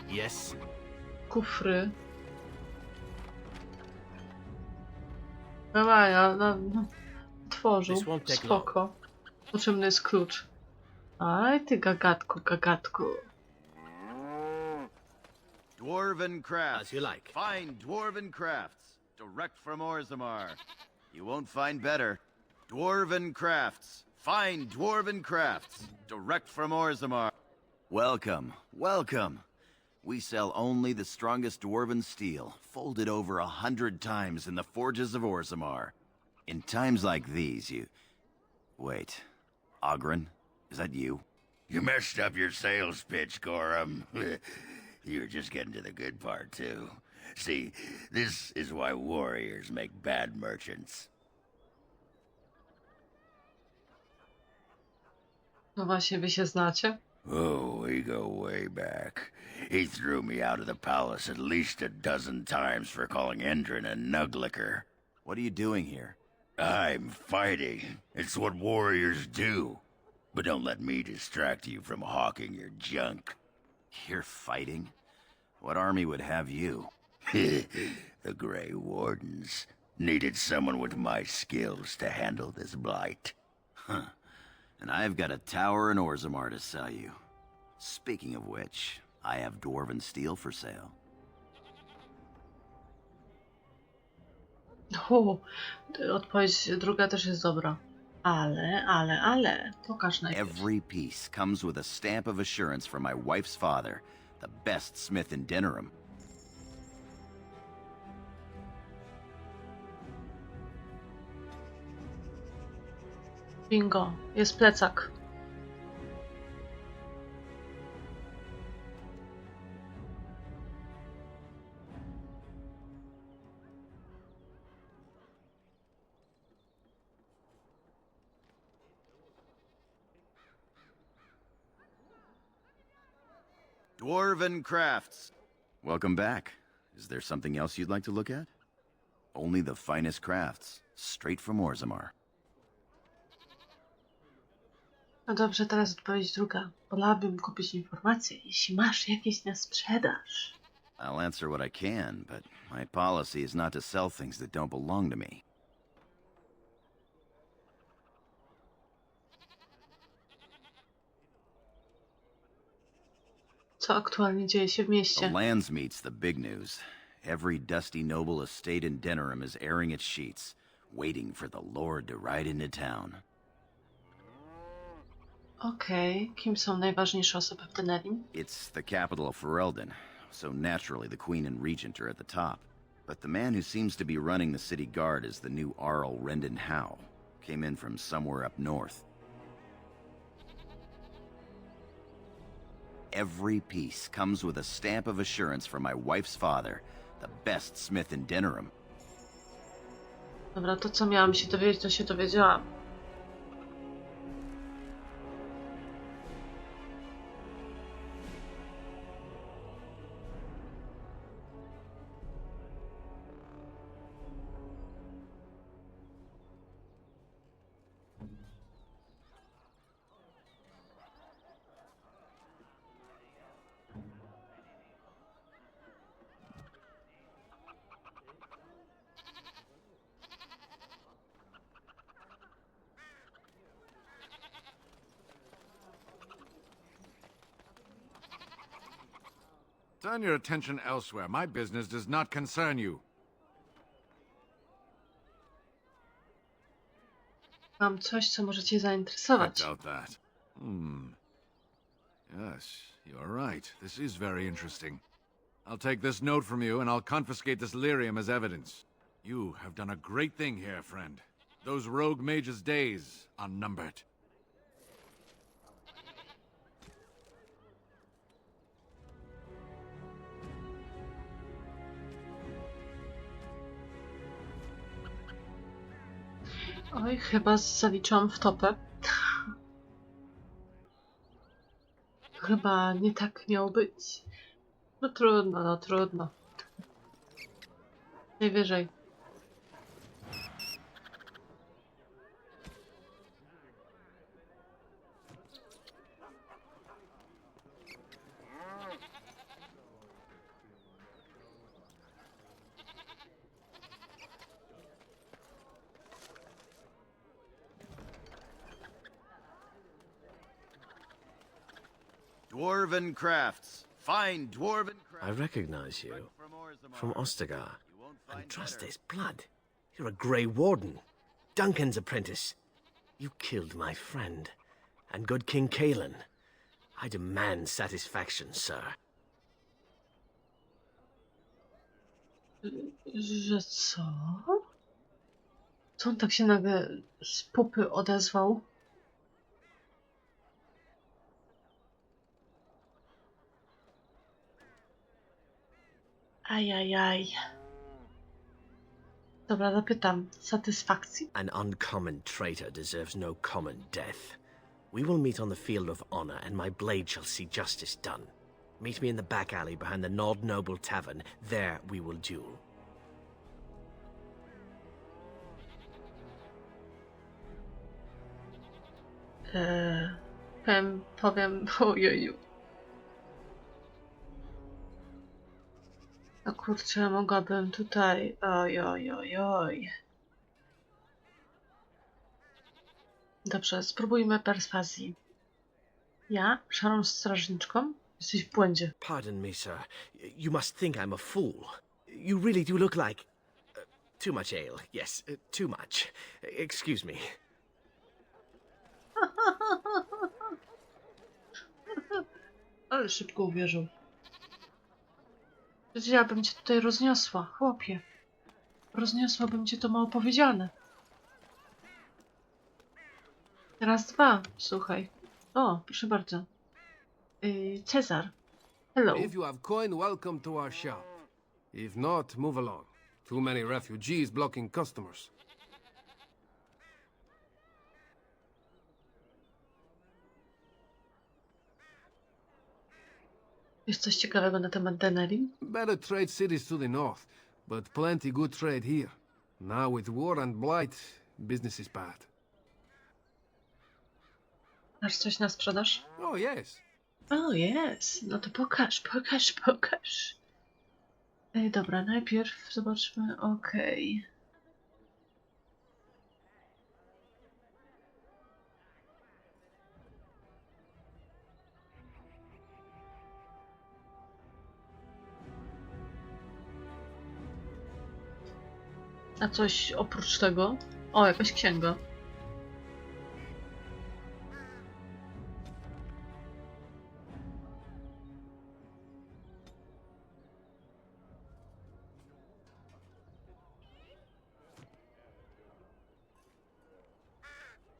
Yes. kufry. Dobra, otworzył. Spoko. Potrzebny jest klucz. Aj, ty gagatku, gagatku. Dwarven crafts. As you like. Fine dwarven crafts. Direct from Orzammar. You won't find better. Dwarven crafts. Fine dwarven crafts. Direct from Orzammar. Welcome, welcome. We sell only the strongest dwarven steel, folded over 100 times in the forges of Orzammar. In times like these, you... Wait. Ogren? Is that you? You messed up your sales pitch, Gorham. You're just getting to the good part, too. See, this is why warriors make bad merchants. No właśnie, wy się znacie? Oh, we go way back. He threw me out of the palace at least a dozen times for calling Endrin a nuglicker. What are you doing here? I'm fighting. It's what warriors do. But don't let me distract you from hawking your junk. You're fighting? What army would have you? The Grey Wardens. Needed someone with my skills to handle this blight. Huh. And I've got a tower in Orzammar to sell you. Speaking of which, I have dwarven steel for sale. Odpowiedź druga też jest dobra. Ale, pokaż najpierw. Every piece comes with a stamp of assurance from my wife's father, the best smith in Denerim. Bingo, jest plecak. Dwarven crafts. Welcome back. Is there something else you'd like to look at? Only the finest crafts, straight from Orzammar. No dobrze, teraz odpowiedź druga. Wolałabym kupić informacje, jeśli masz jakieś na sprzedaż. I'll answer what I can, but my policy is not to sell things that don't belong to me. Co aktualnie dzieje się w The mieście? Landsmeet's the big news. Every dusty noble estate in Denerim is airing its sheets, waiting for the Lord to ride into town. Okej, kim są najważniejsze osoby w Denerim? It's the capital of Ferelden, so naturally the Queen and Regent are at the top. But the man who seems to be running the city guard is the new Arl Rendon Howe. Came in from somewhere up north. Every piece comes with a stamp of assurance from my wife's father, the best smith in Denerim. Dobra, to co miałam się dowiedzieć, to się dowiedziałam. Turn your attention elsewhere. My business does not concern you. Mam coś, co może cię I zainteresować. doubt that. Yes, you're right. This is very interesting. I'll take this note from you, and I'll confiscate this lyrium as evidence. You have done a great thing here, friend. Those rogue mages' days are numbered. Oj, chyba zaliczyłam w topę. Chyba nie tak miało być. No trudno, no trudno. Najwyżej. Dwarven crafts. Fine dwarven crafts. I recognize you. From Ostagar. Andraste's blood. You're a Grey Warden. Duncan's apprentice. You killed my friend. And good King Caelan. I demand satisfaction, sir. Że co? Co on tak się nagle z pupy odezwał? Ajajaj. Dobra, zapytam. Satysfakcji? An uncommon traitor deserves no common death. We will meet on the field of honor, and my blade shall see justice done. Meet me in the back alley behind the Nod Noble Tavern. There we will duel. Powiem, ojoju. A kurczę, mogłabym tutaj... Oj, oj, oj, oj. Dobrze, spróbujmy perswazji. Ja, szarą strażniczką? Jesteś w błędzie. Pardon me, sir. You must think I'm a fool. You really do look like... too much ale. Yes, too much. Excuse me. Ale szybko uwierzył. Przecież ja bym cię tutaj rozniosła, chłopie. Rozniosłabym cię, to mało powiedziane. Raz, dwa, słuchaj. O, proszę bardzo. Cezar. Hello. If you have coin, welcome to our shop. If not, move along. Too many refugees blocking customers. Jest coś ciekawego na temat Denerim? Better trade cities to the north, but plenty good trade here. Now with war and blight, business is bad. Masz coś na sprzedaż? Oh yes. O, jest. No to pokaż, pokaż, pokaż. Dobra, najpierw zobaczmy. Okej. A coś oprócz tego? O, jakaś księga.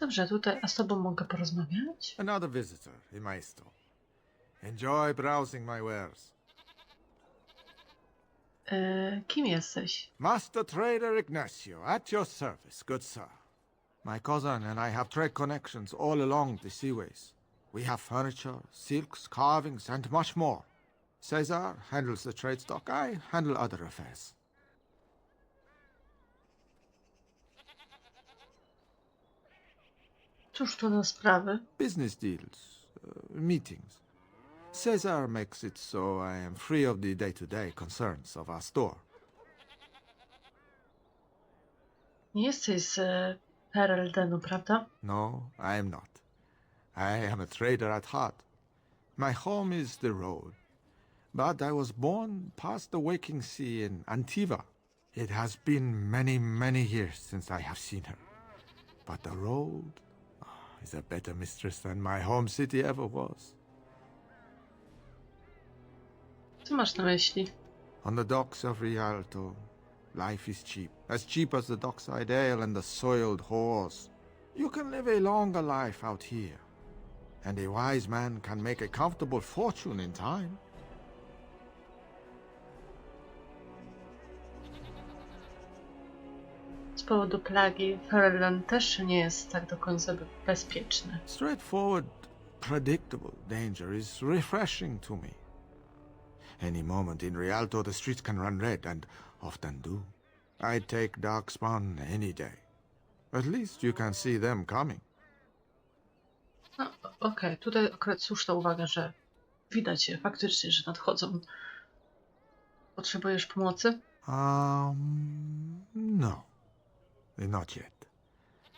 Dobrze, tutaj, a z tobą mogę porozmawiać? Another visitor in my store. Enjoy browsing my wares. Kim jesteś? Master Trader Ignacio, at your service, good sir. My cousin and I have trade connections all along the seaways. We have furniture, silks, carvings, and much more. Cesar handles the trade stock, I handle other affairs. Cóż to za sprawy? Business deals, meetings. Cesar makes it so I am free of the day-to-day concerns of our store. Nie jesteś z Pereldenu, prawda? No, I am not. I am a trader at heart. My home is the road. But I was born past the waking sea in Antiva. It has been many, many years since I have seen her. But the road is a better mistress than my home city ever was. Co masz na myśli? On the docks of Rialto, life is cheap. As cheap as the dockside ale and the soiled horse. You can live a longer life out here. And a wise man can make a comfortable fortune in time. Z powodu plagi Pereldен też nie jest tak do końca bezpieczny. Straightforward, predictable danger is refreshing to me. Any moment in Rialto the streets can run red, and often do. I'd take Darkspawn any day. At least you can see them coming. No, okej, tutaj akurat słuszna uwaga, że widać je faktycznie, że nadchodzą. Potrzebujesz pomocy? No. Not yet.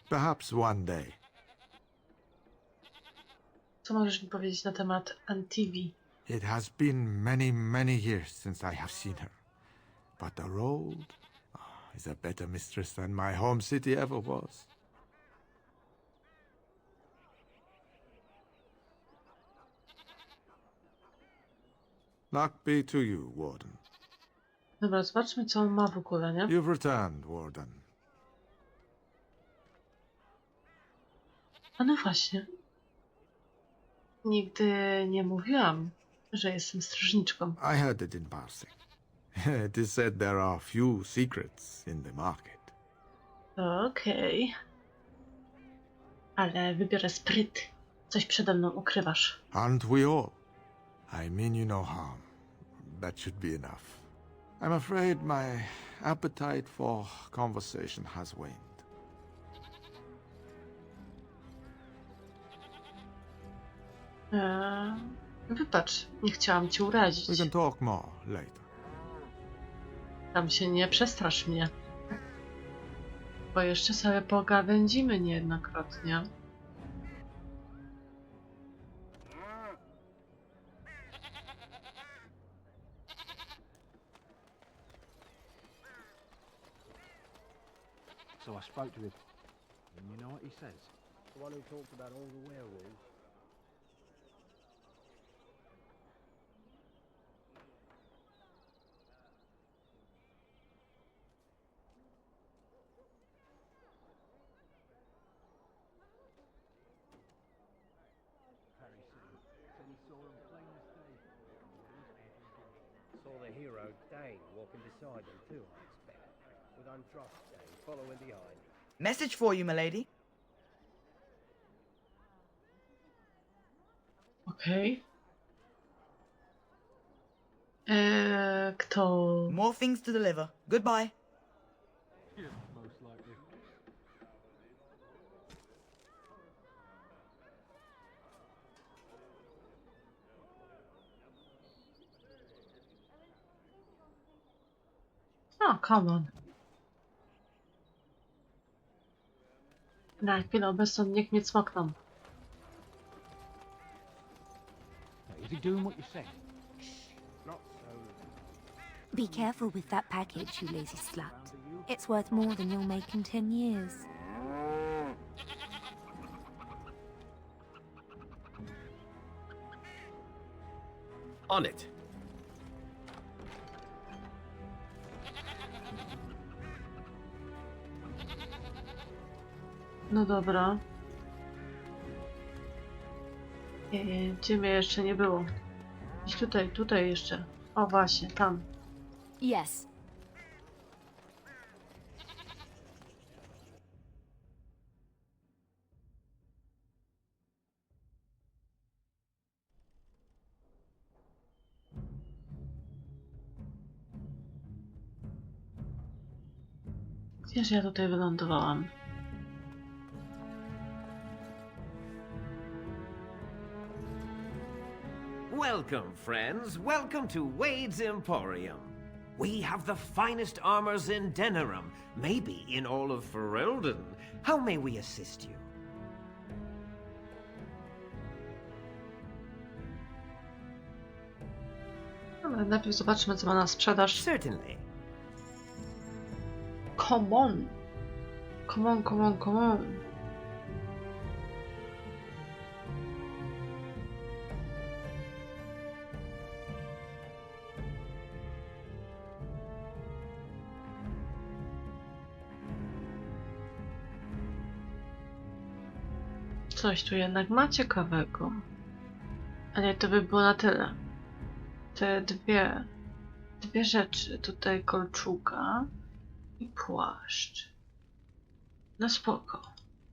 Perhaps one day. Co możesz mi powiedzieć na temat Antivi? It has been many, many years since I have seen her. But the road is a better mistress than my home city ever was. Luck be to you, Warden. Dobra, zobaczmy, co on ma w ogóle, nie? You've returned, Warden. A no właśnie. Nigdy nie mówiłam, że jestem strażniczką. I heard it in passing. It is said there are few secrets in the market. Okej. Ale wybiorę spryt. Coś przede mną ukrywasz. Aren't we all? I mean you no harm. That should be enough. I'm afraid my appetite for conversation has waned. Wybacz, nie chciałam cię urazić. We can talk more later. Tam się nie przestrasz mnie. Bo jeszcze sobie pogawędzimy niejednokrotnie. So I spoke to him. And you know what he says? The one who talked about all the werewolves. Saw the hero, Dane, walking beside them too, I expect. With Andraste following behind. Message for you, milady. Okej. Kto? More things to deliver. Goodbye. Most likely. O, come on. Na chwilę obecną niech mnie cmokną. Is he doing what you said? Be careful with that package, you lazy slut. It's worth more than you'll make in 10 years. On it. No dobra. Gdzie mnie jeszcze nie było? Gdzieś tutaj jeszcze. O właśnie, tam. Yes. Gdzież ja tutaj wylądowałam? Welcome, friends. Welcome to Wade's Emporium. We have the finest armors in Denerim, maybe in all of Ferelden. How may we assist you? Ale najpierw zobaczmy, co ma na sprzedaż. Certainly. Come on. Come on, come on, come on. Coś tu jednak ma ciekawego. Ale to by było na tyle. Te dwie rzeczy. Tutaj kolczuga i płaszcz. No spoko.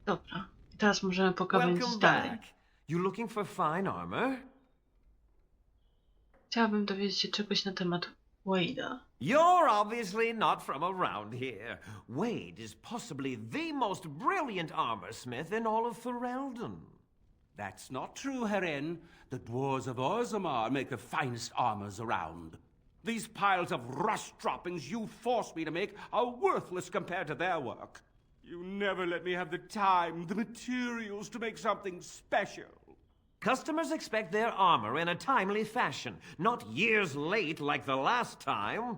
Dobra. I teraz możemy pogawędzić dalej. You looking for fine armor? Chciałabym dowiedzieć się czegoś na temat Wade'a. You're obviously not from around here. Wade is possibly the most brilliant armorsmith in all of Ferelden. That's not true, Herin. The dwarves of Orzammar make the finest armors around. These piles of rust droppings you force me to make are worthless compared to their work. You never let me have the time, the materials to make something special. Customers expect their armor in a timely fashion, not years late like the last time.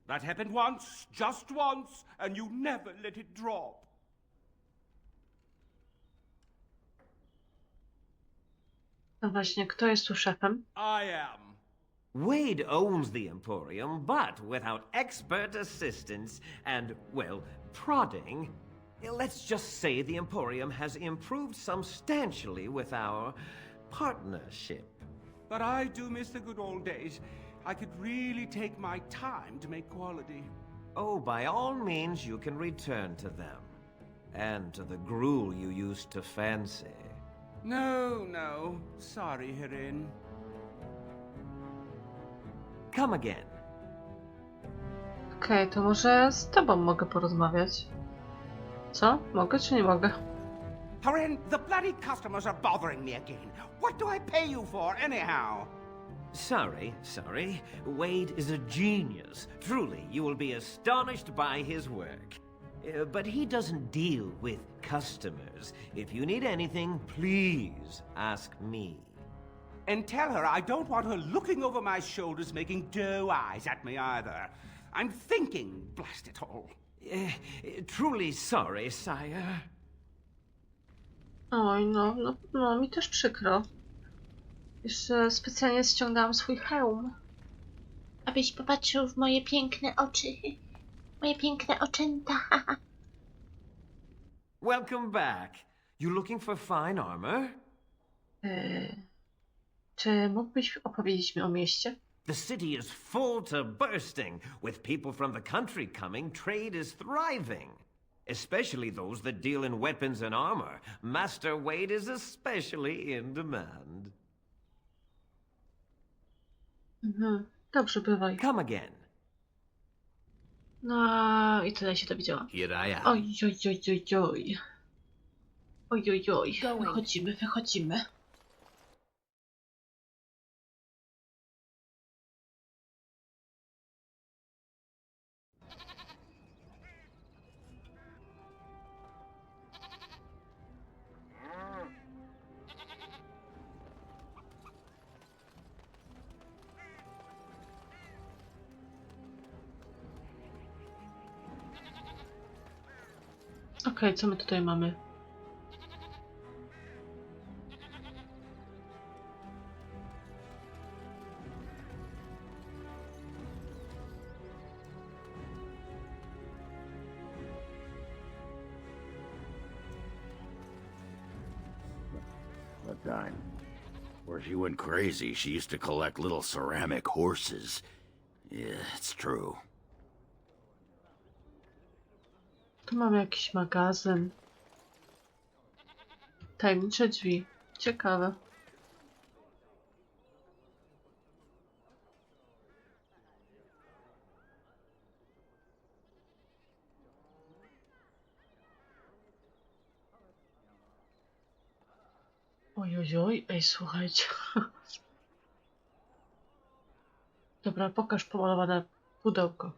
That happened once, just once, and you never let it drop. No właśnie, kto jest tu szefem? I am. Wade owns the Emporium, but without expert assistance and, well, prodding, let's just say the Emporium has improved substantially with our partnership. But I do miss the good old days. I could really take my time to make quality. Oh, by all means, you can return to them. And to the gruel you used to fancy. No. Sorry, Herin. Come again. Okej, to może z tobą mogę porozmawiać. Co? Mogę czy nie mogę? Herin, the bloody customers are bothering me again. What do I pay you for, anyhow? Sorry. Wade is a genius. Truly, you will be astonished by his work. But he doesn't deal with customers. If you need anything, please ask me. And tell her I don't want her looking over my shoulders making doe eyes at me either. I'm thinking, blast it all. Truly sorry, sire. Oj, no, mi też przykro. Jeszcze specjalnie ściągałam swój hełm. Abyś popatrzył w moje piękne oczy. Moje piękne oczęta. Welcome back. You looking for fine armor? Czy mógłbyś opowiedzieć mi o mieście? The city is full to bursting. With people from the country coming, trade is thriving. Especially those that deal in weapons and armor. Master Wade is especially in demand. Dobrze, bywaj. Come again. No i tyle się dowiedziałam. Here I am. Oj. Wychodzimy. Okej, co my tutaj mamy? That time where she went crazy, she used to collect little ceramic horses. Yeah, it's true. Tu mamy jakiś magazyn. Tajemnicze drzwi. Ciekawe. Oj, ej, słuchajcie. Dobra, pokaż pomalowane pudełko.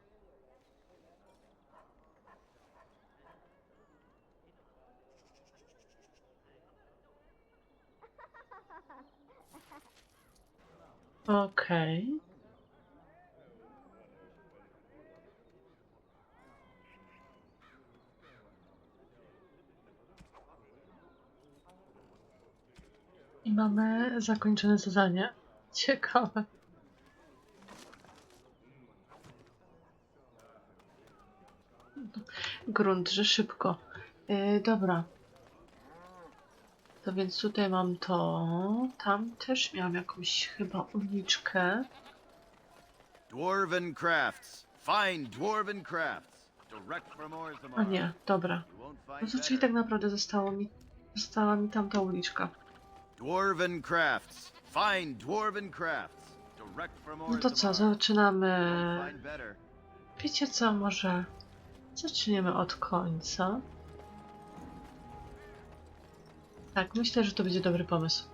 Okej. I mamy zakończone zadanie. Ciekawe. Grunt, że szybko. Dobra. To więc tutaj mam to. Tam też miałam jakąś chyba uliczkę. Dwarven crafts. Fine dwarven crafts. Direct from Orzammar. A nie, dobra. No to czyli tak naprawdę została mi tamta uliczka. Dwarven crafts. Fine dwarven crafts. Direct from No to co, zaczynamy... Wiecie co, może zaczniemy od końca. Tak, myślę, że to będzie dobry pomysł.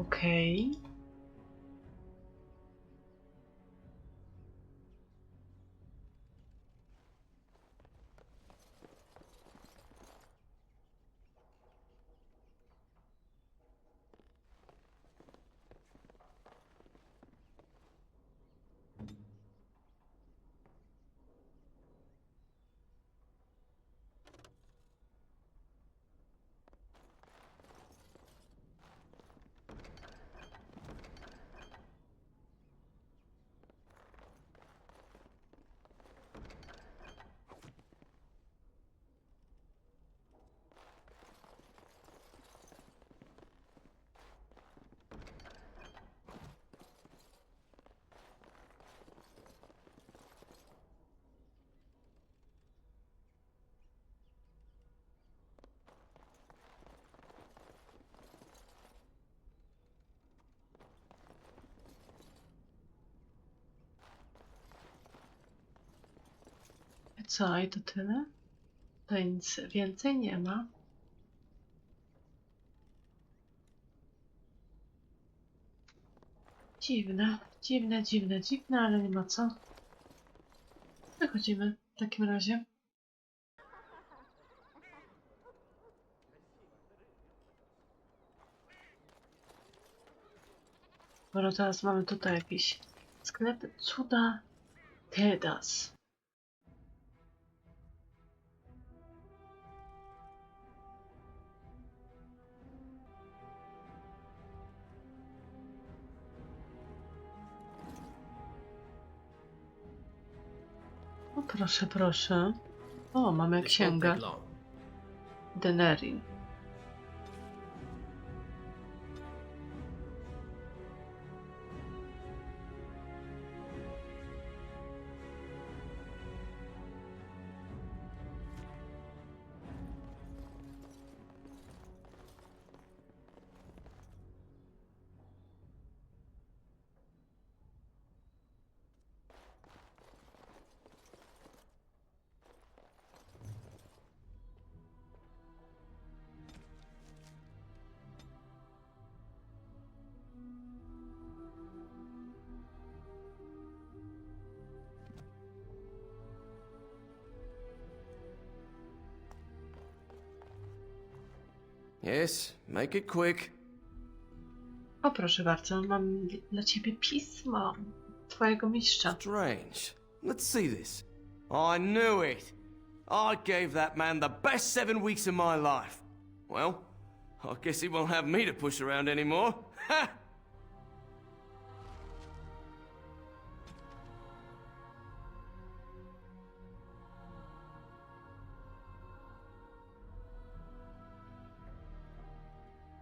Okej. co? I to tyle? To nic więcej nie ma. Dziwne, dziwne, dziwne, dziwne, ale nie ma co. Wychodzimy w takim razie. Bo teraz mamy tutaj jakiś sklep cuda Tedas. O, proszę, proszę. O, mamy księgę. Denerim. Yes, make it quick. O, proszę bardzo, mam dla ciebie pismo twojego mistrza. Strange. Let's see this. I knew it. I gave that man the best 7 weeks of my life. Well, I guess he won't have me to push around anymore. Ha!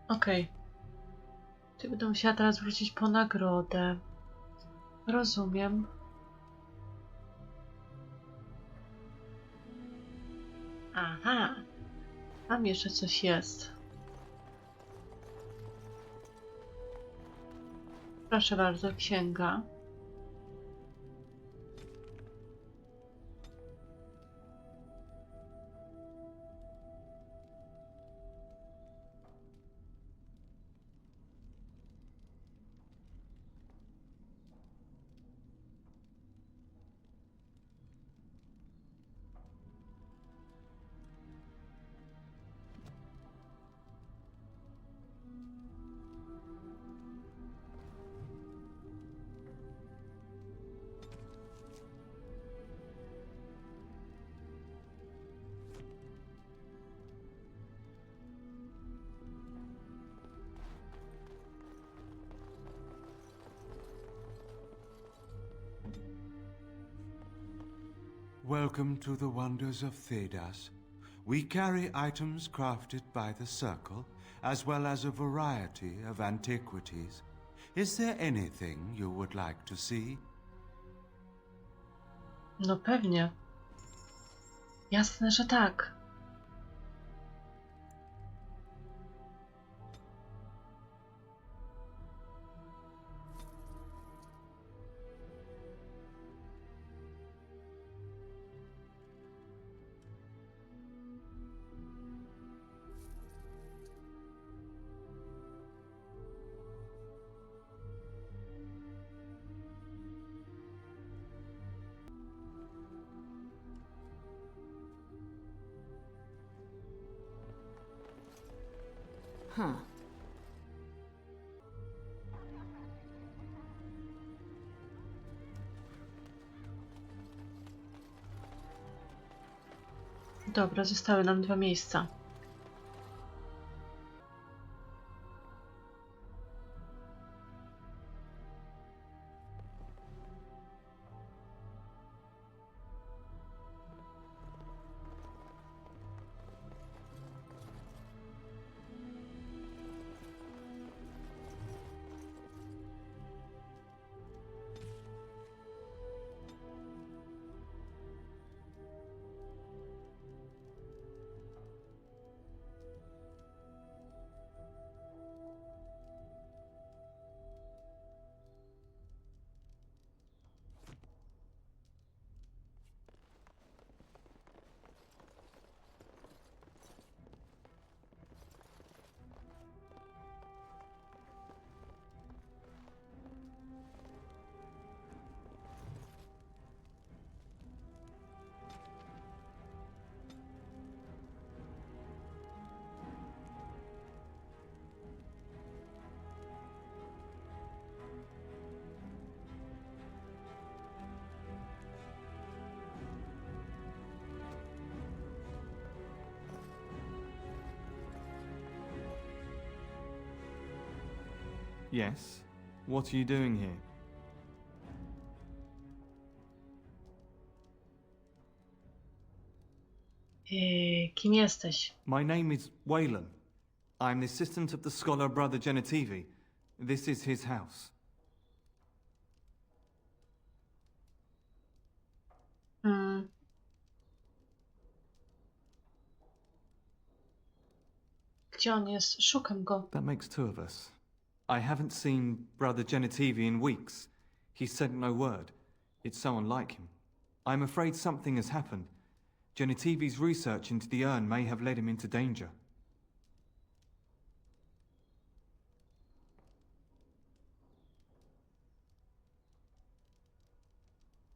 Okej. Ty będę musiała teraz wrócić po nagrodę. Rozumiem. Aha. Tam jeszcze coś jest. Proszę bardzo, księga. Welcome to the wonders of Thedas. We carry items crafted by the Circle, as well as a variety of antiquities. Is there anything you would like to see? No pewnie. Jasne, że tak. Dobra, zostały nam 2 miejsca. Yes? What are you doing here? Kim jesteś? My name is Wayland. I'm the assistant of the scholar Brother Genetivi. This is his house. Gdzie on jest? Szukam go. That makes two of us. I haven't seen Brother Genetivi in weeks. He sent no word. It's so unlike him. I'm afraid something has happened. Genetivi's research into the urn may have led him into danger.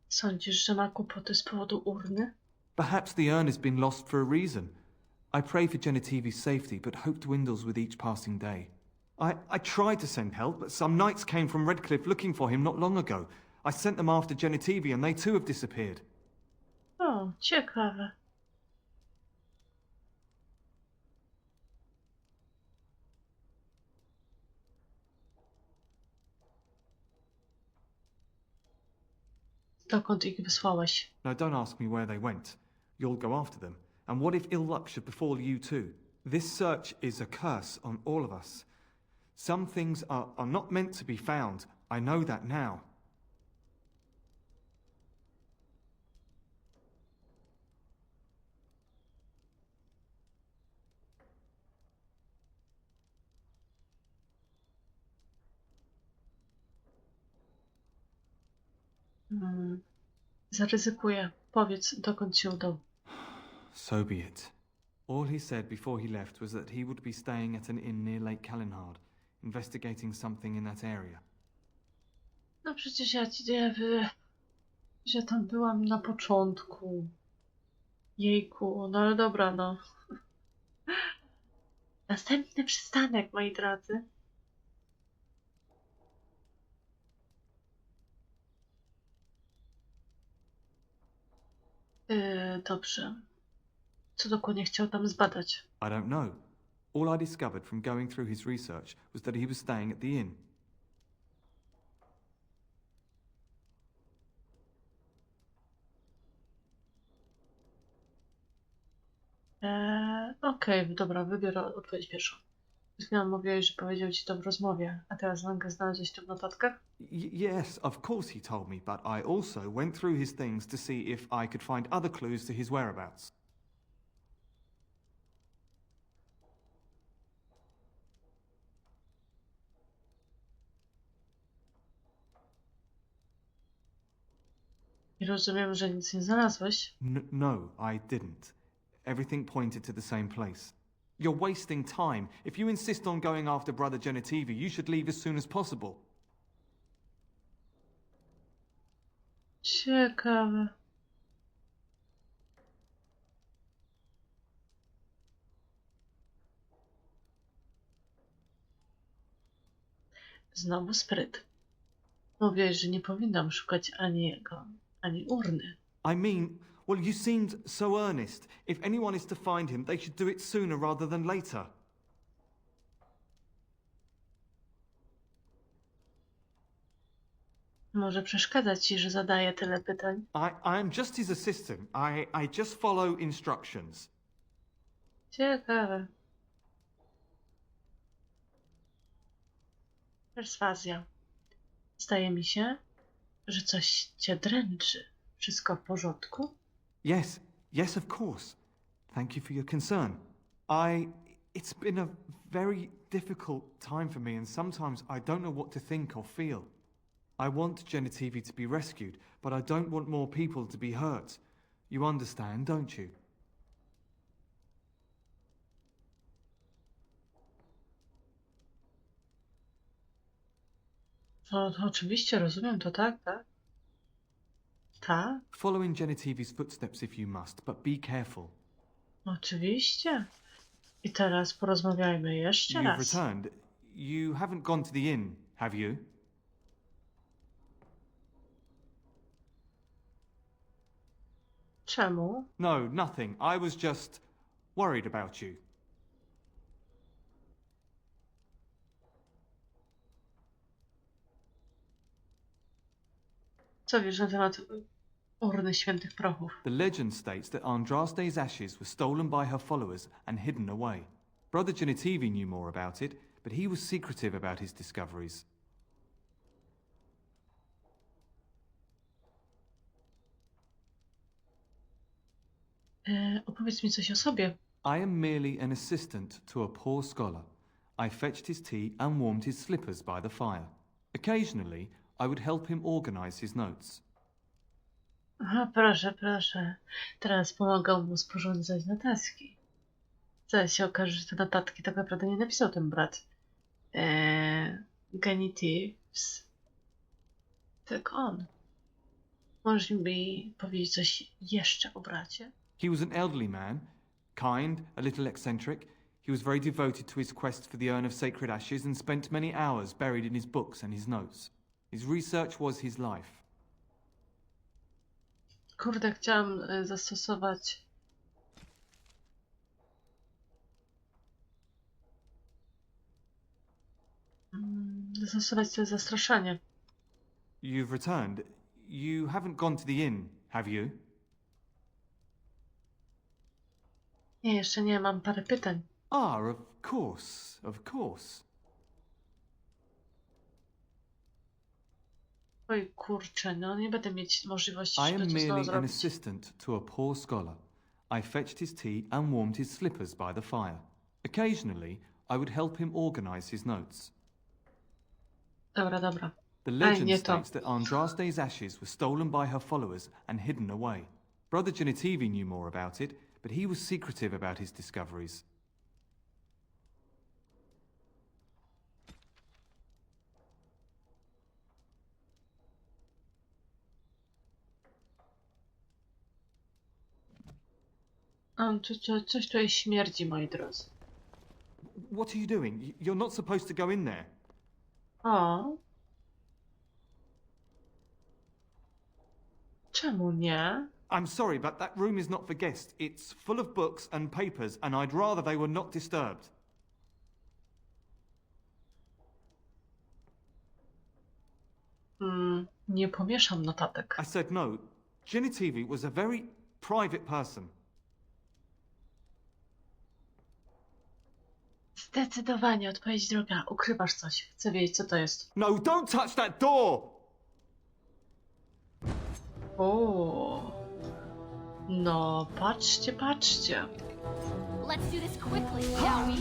Sądzisz, że ma kłopoty z powodu urny? Perhaps the urn has been lost for a reason. I pray for Genetivi's safety, but hope dwindles with each passing day. I tried to send help, but some knights came from Redcliffe looking for him not long ago. I sent them after Genetivi, and they too have disappeared. O, ciekawe. Dokąd ich wysłałeś? No, don't ask me where they went. You'll go after them. And what if ill luck should befall you too? This search is a curse on all of us. Some things are not meant to be found. I know that now. Zaryzykuję. Powiedz, dokąd się udał. So be it. All he said before he left was that he would be staying at an inn near Lake Calenhard, investigating something in that area. No przecież ja ci nie że tam byłam na początku. Jejku, no ale dobra, no. Następny przystanek, moi drodzy. Dobrze. Co dokładnie chciał tam zbadać? I don't know. All I discovered from going through his research was that he was staying at the inn. Okej, dobra, wybiorę odpowiedź pierwszą. Przed chwilą mówiłeś, że powiedział ci to w rozmowie, a teraz nagle znalazłeś to w notatkach? Yes, of course he told me, but I also went through his things to see if I could find other clues to his whereabouts. I rozumiem, że nic nie znalazłeś? No, I didn't. Everything pointed to the same place. You're wasting time. If you insist on going after Brother Genetivi, you should leave as soon as possible. Ciekawe. Znowu spryt. Mówiłeś, że nie powinnam szukać ani jego, ani urny. I mean, well, you seemed so earnest. If anyone is to find him, they should do it sooner rather than later. Może przeszkadza ci, że zadaję tyle pytań? I am just his assistant. I just follow instructions. Ciekawe. Perswazja. Zdaje mi się, że coś cię dręczy. Wszystko w porządku? Yes, of course. Thank you for your concern. It's been a very difficult time for me, and sometimes I don't know what to think or feel. I want Genetivi to be rescued, but I don't want more people to be hurt. You understand, don't you? To oczywiście rozumiem to, tak? Tak? Follow in Genetivi's footsteps if you must, but be careful. Oczywiście. I teraz porozmawiajmy jeszcze You've raz. returned. You haven't gone to the inn, have you? Czemu? No, nothing. I was just worried about you. Co wiesz na temat urny świętych prochów? The legend states that Andraste's ashes were stolen by her followers and hidden away. Brother Genitivi knew more about it, but he was secretive about his discoveries. Opowiedz mi coś o sobie. I am merely an assistant to a poor scholar. I fetched his tea and warmed his slippers by the fire. Occasionally, I would help him organize his notes. Aha, proszę, proszę. Teraz pomagał mu sporządzać notatki. Zaraz się okaże, że te notatki tak naprawdę nie napisał ten brat. Genitives. Tak on. Możesz mi powiedzieć coś jeszcze o bracie? He was an elderly man, kind, a little eccentric. He was very devoted to his quest for the urn of sacred ashes and spent many hours buried in his books and his notes. His research was his life. Kurde, chciałam zastosować... zastosować to zastraszanie. You've returned. You haven't gone to the inn, have you? Nie, jeszcze nie, mam parę pytań. Ah, of course, of course. Oj, kurczę, no nie będę mieć możliwości, I żeby am to znowu merely an zrobić. assistant to a poor scholar. I fetched his tea and warmed his slippers by the fire. Occasionally, I would help him organize his notes. Dobra, dobra. The Aj, legend nie to. states that Andraste's ashes were stolen by her followers and hidden away. Brother Genitivi knew more about it, but he was secretive about his discoveries. Coś tutaj śmierdzi, moi drodzy. What are you doing? You're not supposed to go in there. O. Czemu nie? I'm sorry, but that room is not for guests. It's full of books and papers, and I'd rather they were not disturbed. Nie pomieszam notatek. I said no. Genitivi was a very private person. Zdecydowanie, odpowiedź druga. Ukrywasz coś. Chcę wiedzieć, co to jest. No, don't touch that door! O. No, patrzcie, patrzcie. Let's do this quickly, shall we?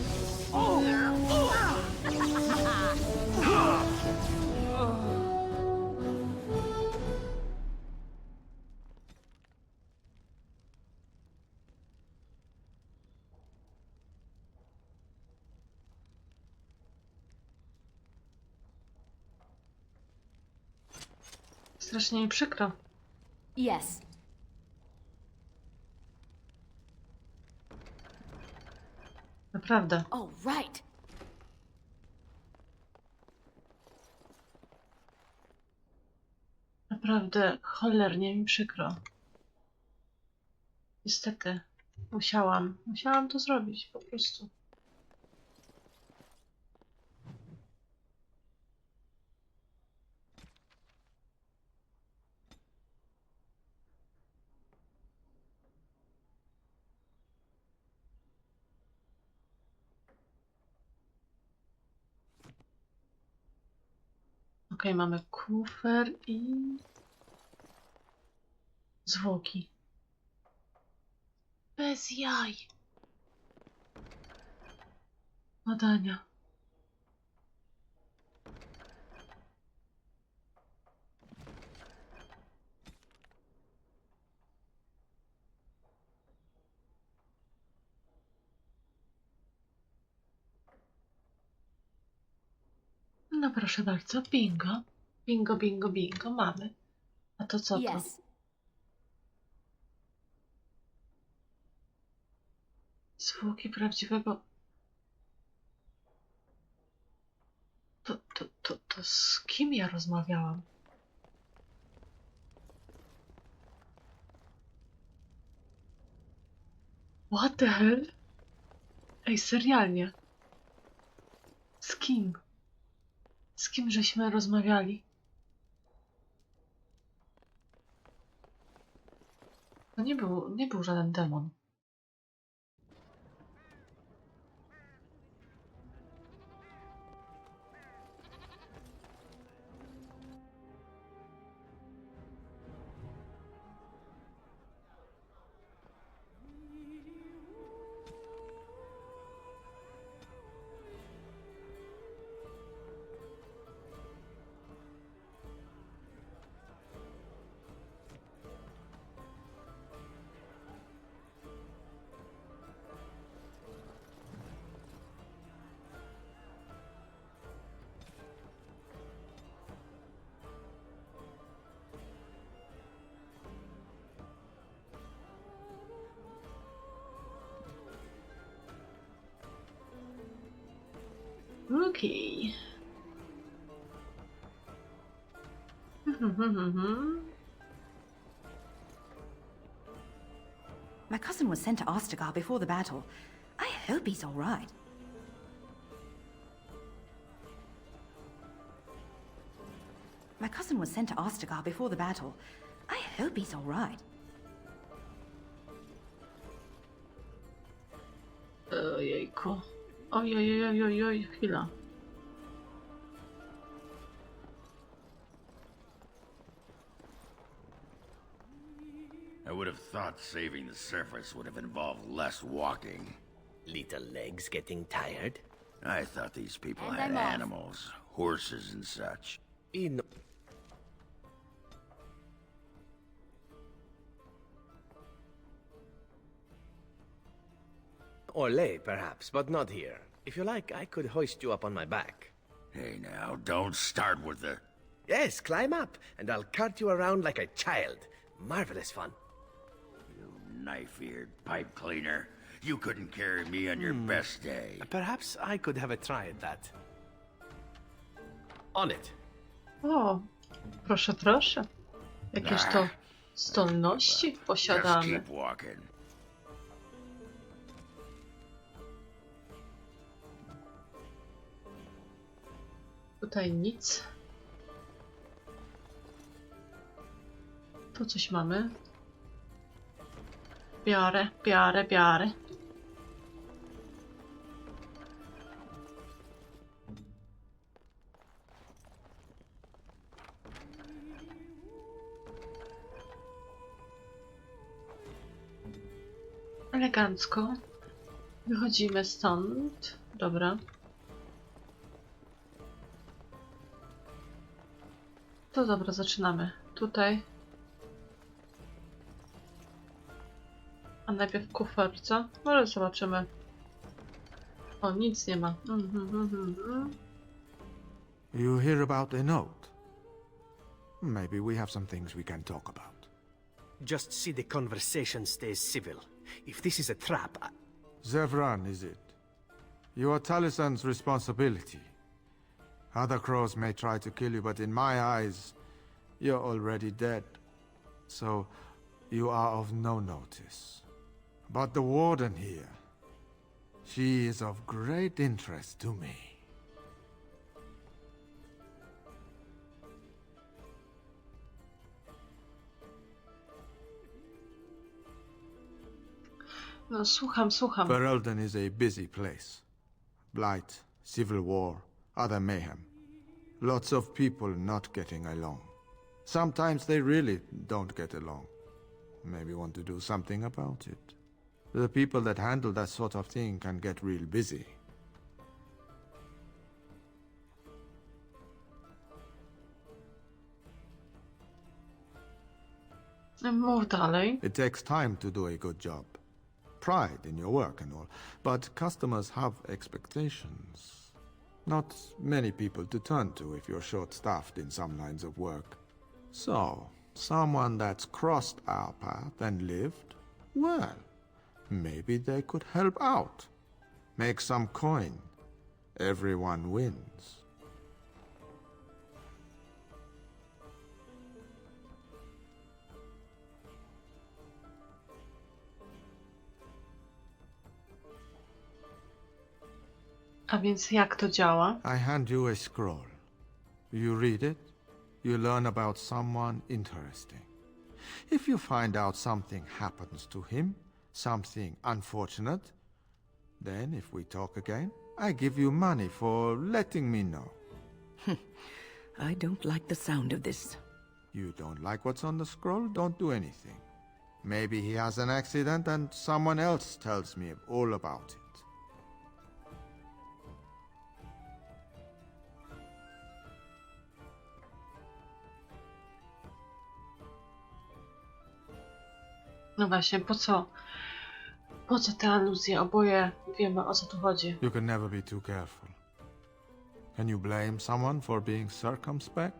Strasznie mi przykro. Yes. Naprawdę. Oh, right. Naprawdę cholernie mi przykro. Niestety. Musiałam to zrobić, po prostu. Okej, mamy kufer i zwłoki. Bez jaj. Badania. No proszę bardzo, bingo. Bingo, bingo, bingo, mamy. A to co to? Yes. Zwłoki prawdziwego... To z kim ja rozmawiałam? What the hell? Ej, serialnie. Z kim? Z kim żeśmy rozmawiali? To nie był żaden demon. Okej. My cousin was sent to Ostagar before the battle. I hope he's all right. My cousin was sent to Ostagar before the battle. I hope he's all right. Ojejku. Ojej, chwila. I would have thought saving the surface would have involved less walking. Little legs getting tired? I thought these people And had I'm off. animals, horses and such. In Orlais, perhaps, but not here. If you like, I could hoist you up on my back. Hey now, don't start with the... Yes, climb up, and I'll cart you around like a child. Marvelous fun. You knife-eared pipe cleaner. You couldn't carry me on your best day. Perhaps I could have a try at that. On it. O, proszę, proszę. Jakieś to zdolności Just posiadamy. keep walking. Tutaj nic. Tu coś mamy. Biorę. Elegancko. Wychodzimy stąd. Dobra. To dobra, zaczynamy. Tutaj. A najpierw kufer, co? Może zobaczymy. O, nic nie ma. You hear about a note? Maybe we have some things we can talk about. Just see the conversation stays civil. If this is a trap, Zevran, is it? You are Talisan's responsibility. Other crows may try to kill you, but in my eyes, you're already dead. So, you are of no notice. But the warden here, she is of great interest to me. No, słucham. Ferelden is a busy place. Blight, civil war, other mayhem. Lots of people not getting along. Sometimes they really don't get along. Maybe want to do something about it. The people that handle that sort of thing can get real busy. Mów dalej. It takes time to do a good job. Pride in your work and all, but customers have expectations. Not many people to turn to if you're short-staffed in some lines of work. So, someone that's crossed our path and lived, well, maybe they could help out. Make some coin. Everyone wins. A więc jak to działa? I hand you a scroll. You read it, you learn about someone interesting. If you find out something happens to him, something unfortunate, then if we talk again, I give you money for letting me know. I don't like the sound of this. You don't like what's on the scroll? Don't do anything. Maybe he has an accident and someone else tells me all about it. No właśnie, po co? Po co te aluzje? Oboje wiemy, o co tu chodzi. You can never be too careful. Can you blame someone for being circumspect?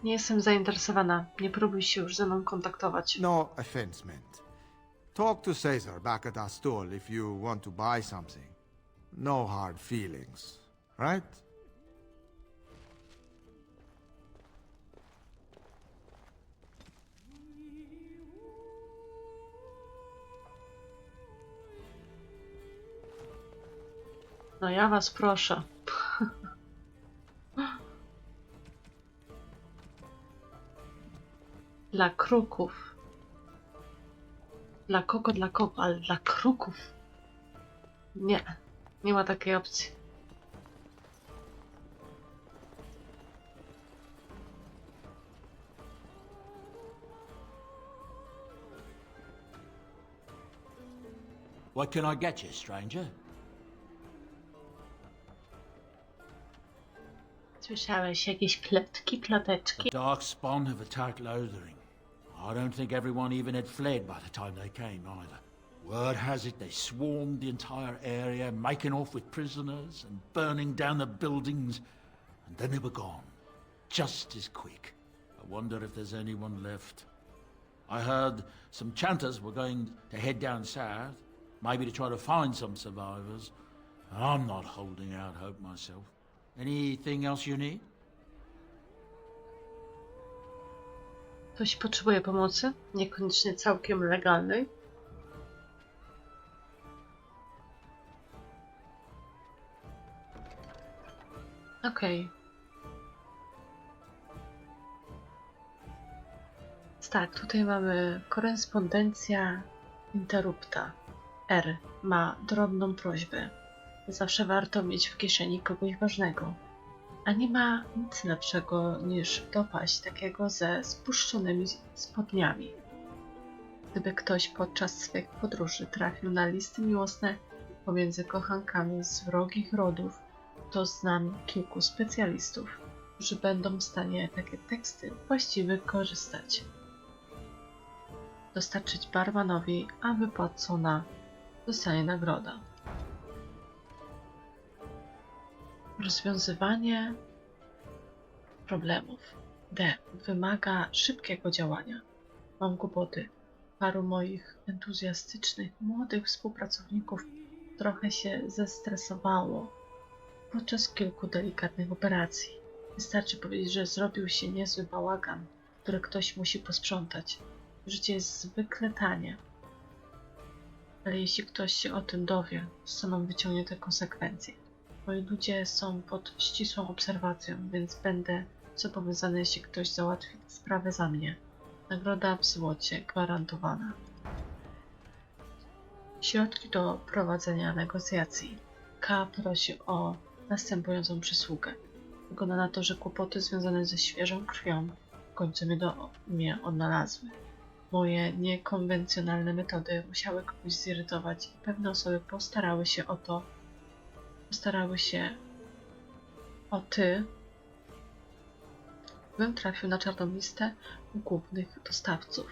Nie jestem zainteresowana. Nie próbuj się już ze mną kontaktować. No offense meant. Talk to Caesar back at our stall if you want to buy something. No hard feelings, right? No ja was proszę. Dla kruków. Dla kogo, ale dla kruków. Nie, nie ma takiej opcji. What can I get you, stranger? Słyszałeś jakieś ploteczki? The dark spawn have attacked Lothering. I don't think everyone even had fled by the time they came either. Word has it they swarmed the entire area, making off with prisoners and burning down the buildings, and then they were gone. Just as quick. I wonder if there's anyone left. I heard some chanters were going to head down south, maybe to try to find some survivors. I'm not holding out hope myself. Anything else you need? Ktoś potrzebuje pomocy? Niekoniecznie całkiem legalnej. Okej. Tak, tutaj mamy korespondencja interrupta. R ma drobną prośbę. Zawsze warto mieć w kieszeni kogoś ważnego. A nie ma nic lepszego niż dopaść takiego ze spuszczonymi spodniami. Gdyby ktoś podczas swych podróży trafił na listy miłosne pomiędzy kochankami z wrogich rodów, to znam kilku specjalistów, którzy będą w stanie takie teksty właściwie wykorzystać. Dostarczyć barmanowi, a wypłacona dostanie nagroda. Rozwiązywanie problemów. D. Wymaga szybkiego działania. Mam kłopoty. Paru moich entuzjastycznych, młodych współpracowników trochę się zestresowało podczas kilku delikatnych operacji. Wystarczy powiedzieć, że zrobił się niezły bałagan, który ktoś musi posprzątać. Życie jest zwykle tanie. Ale jeśli ktoś się o tym dowie, staną wyciągnięte konsekwencje. Moi ludzie są pod ścisłą obserwacją, więc będę zobowiązany, jeśli ktoś załatwi sprawę za mnie. Nagroda w złocie gwarantowana. Środki do prowadzenia negocjacji. K prosi o następującą przysługę. Wygląda na to, że kłopoty związane ze świeżą krwią w końcu mnie odnalazły. Moje niekonwencjonalne metody musiały kogoś zirytować i pewne osoby postarały się o ty, bym trafił na czarną listę głównych dostawców.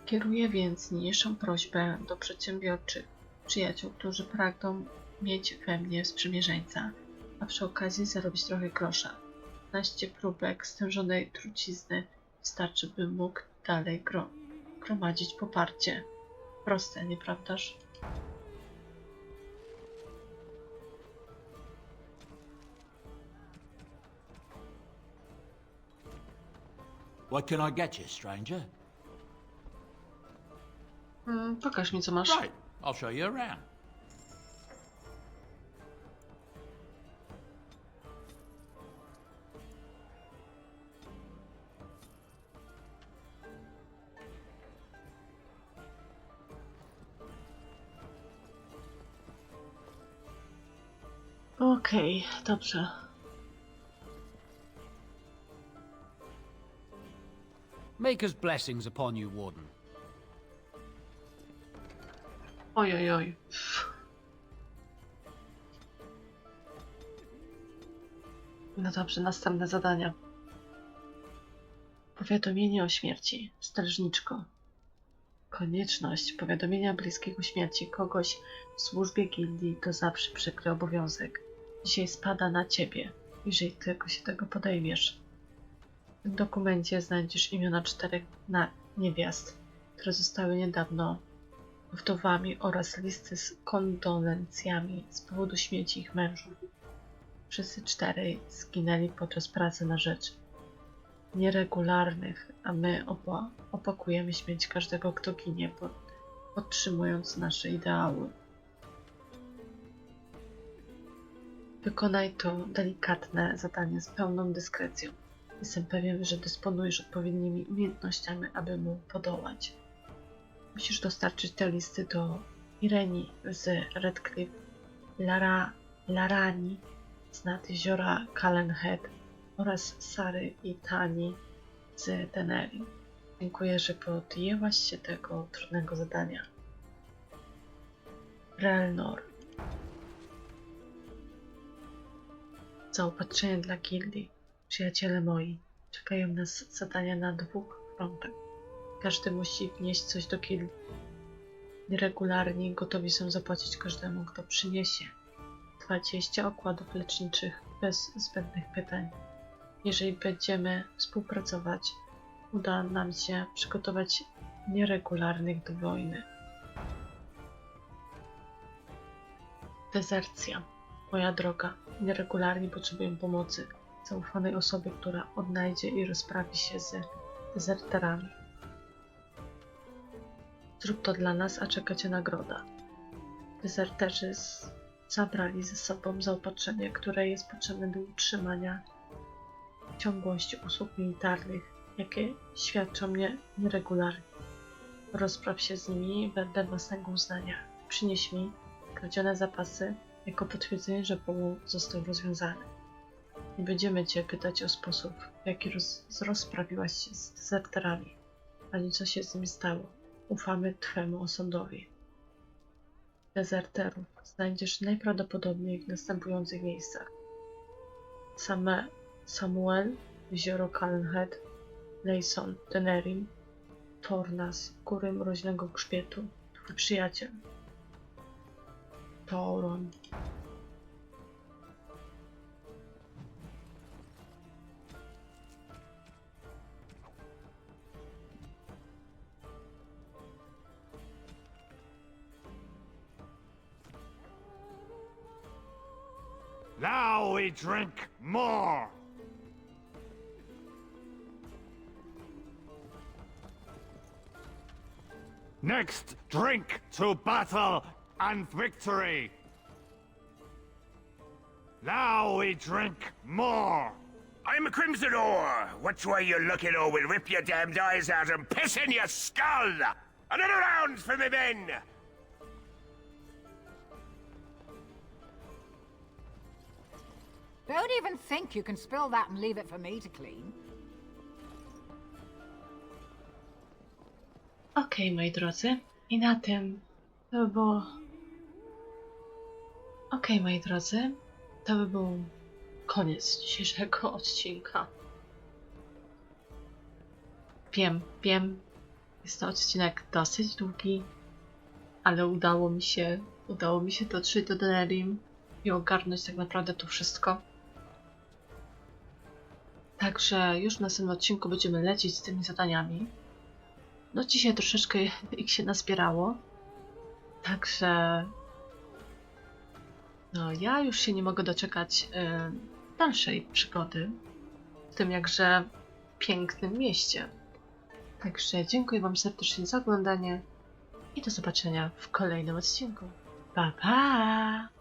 Kieruję więc niniejszą prośbę do przedsiębiorczych przyjaciół, którzy pragną mieć we mnie sprzymierzeńca, a przy okazji zarobić trochę grosza. 15 próbek stężonej trucizny wystarczy, bym mógł dalej gromadzić poparcie. Proste, nieprawdaż? What can I get you, stranger? Pokaż mi, co masz. Right, I'll show you around. Okej, dobrze. Maker's blessings upon you, Warden. Oj, oj, oj. No dobrze, następne zadania. Powiadomienie o śmierci. Strażniczko. Konieczność powiadomienia bliskiego śmierci kogoś w służbie gildii to zawsze przykry obowiązek. Dzisiaj spada na ciebie, jeżeli tylko się tego podejmiesz. W tym dokumencie znajdziesz imiona 4 niewiast, które zostały niedawno wdowami oraz listy z kondolencjami z powodu śmierci ich mężów. Wszyscy 4 zginęli podczas pracy na rzecz nieregularnych, a my opakujemy śmierć każdego, kto ginie, podtrzymując nasze ideały. Wykonaj to delikatne zadanie z pełną dyskrecją. Jestem pewien, że dysponujesz odpowiednimi umiejętnościami, aby mu podołać. Musisz dostarczyć te listy do Ireni z Redcliffe, Larani z nad jeziora Calenhead oraz Sary i Tani z Denerim. Dziękuję, że podjęłaś się tego trudnego zadania. Relnor. Zaopatrzenie dla gildii. Przyjaciele moi, czekają nas zadania na 2 frontach. Każdy musi wnieść coś do gildii. Nieregularni gotowi są zapłacić każdemu, kto przyniesie 20 okładów leczniczych bez zbędnych pytań. Jeżeli będziemy współpracować, uda nam się przygotować nieregularnych do wojny. Dezercja. Moja droga, nieregularni potrzebują pomocy zaufanej osoby, która odnajdzie i rozprawi się z dezerterami. Zrób to dla nas, a czeka cię nagroda. Dezerterzy zabrali ze sobą zaopatrzenie, które jest potrzebne do utrzymania ciągłości usług militarnych, jakie świadczą mnie nieregularnie. Rozpraw się z nimi wedle własnego uznania. Przynieś mi kradzione zapasy jako potwierdzenie, że problem został rozwiązany. Nie będziemy cię pytać o sposób, w jaki rozprawiłaś się z dezerterami, ani co się z nimi stało. Ufamy twemu osądowi. Dezerterów znajdziesz najprawdopodobniej w następujących miejscach. Samuel, jezioro Calenhead, Leyson, Denerim, Tornas, góry mroźnego grzbietu, twój przyjaciel. Tauron. Now we drink more! Next, drink to battle and victory! Now we drink more! I'm a Crimson Ore. Which way you looking, or we'll rip your damned eyes out and piss in your skull! Another round for me men! Don't even think you can spill that and leave it for me to clean. Okej, moi drodzy. I na tym to by było... Okej, moi drodzy. To by był koniec dzisiejszego odcinka. Wiem. Jest to odcinek dosyć długi, ale udało mi się dotrzeć do Denerim i ogarnąć tak naprawdę to wszystko. Także już w następnym odcinku będziemy lecieć z tymi zadaniami. No dzisiaj troszeczkę ich się nazbierało. Także... No ja już się nie mogę doczekać dalszej przygody. W tym jakże pięknym mieście. Także dziękuję Wam serdecznie za oglądanie i do zobaczenia w kolejnym odcinku. Pa, pa!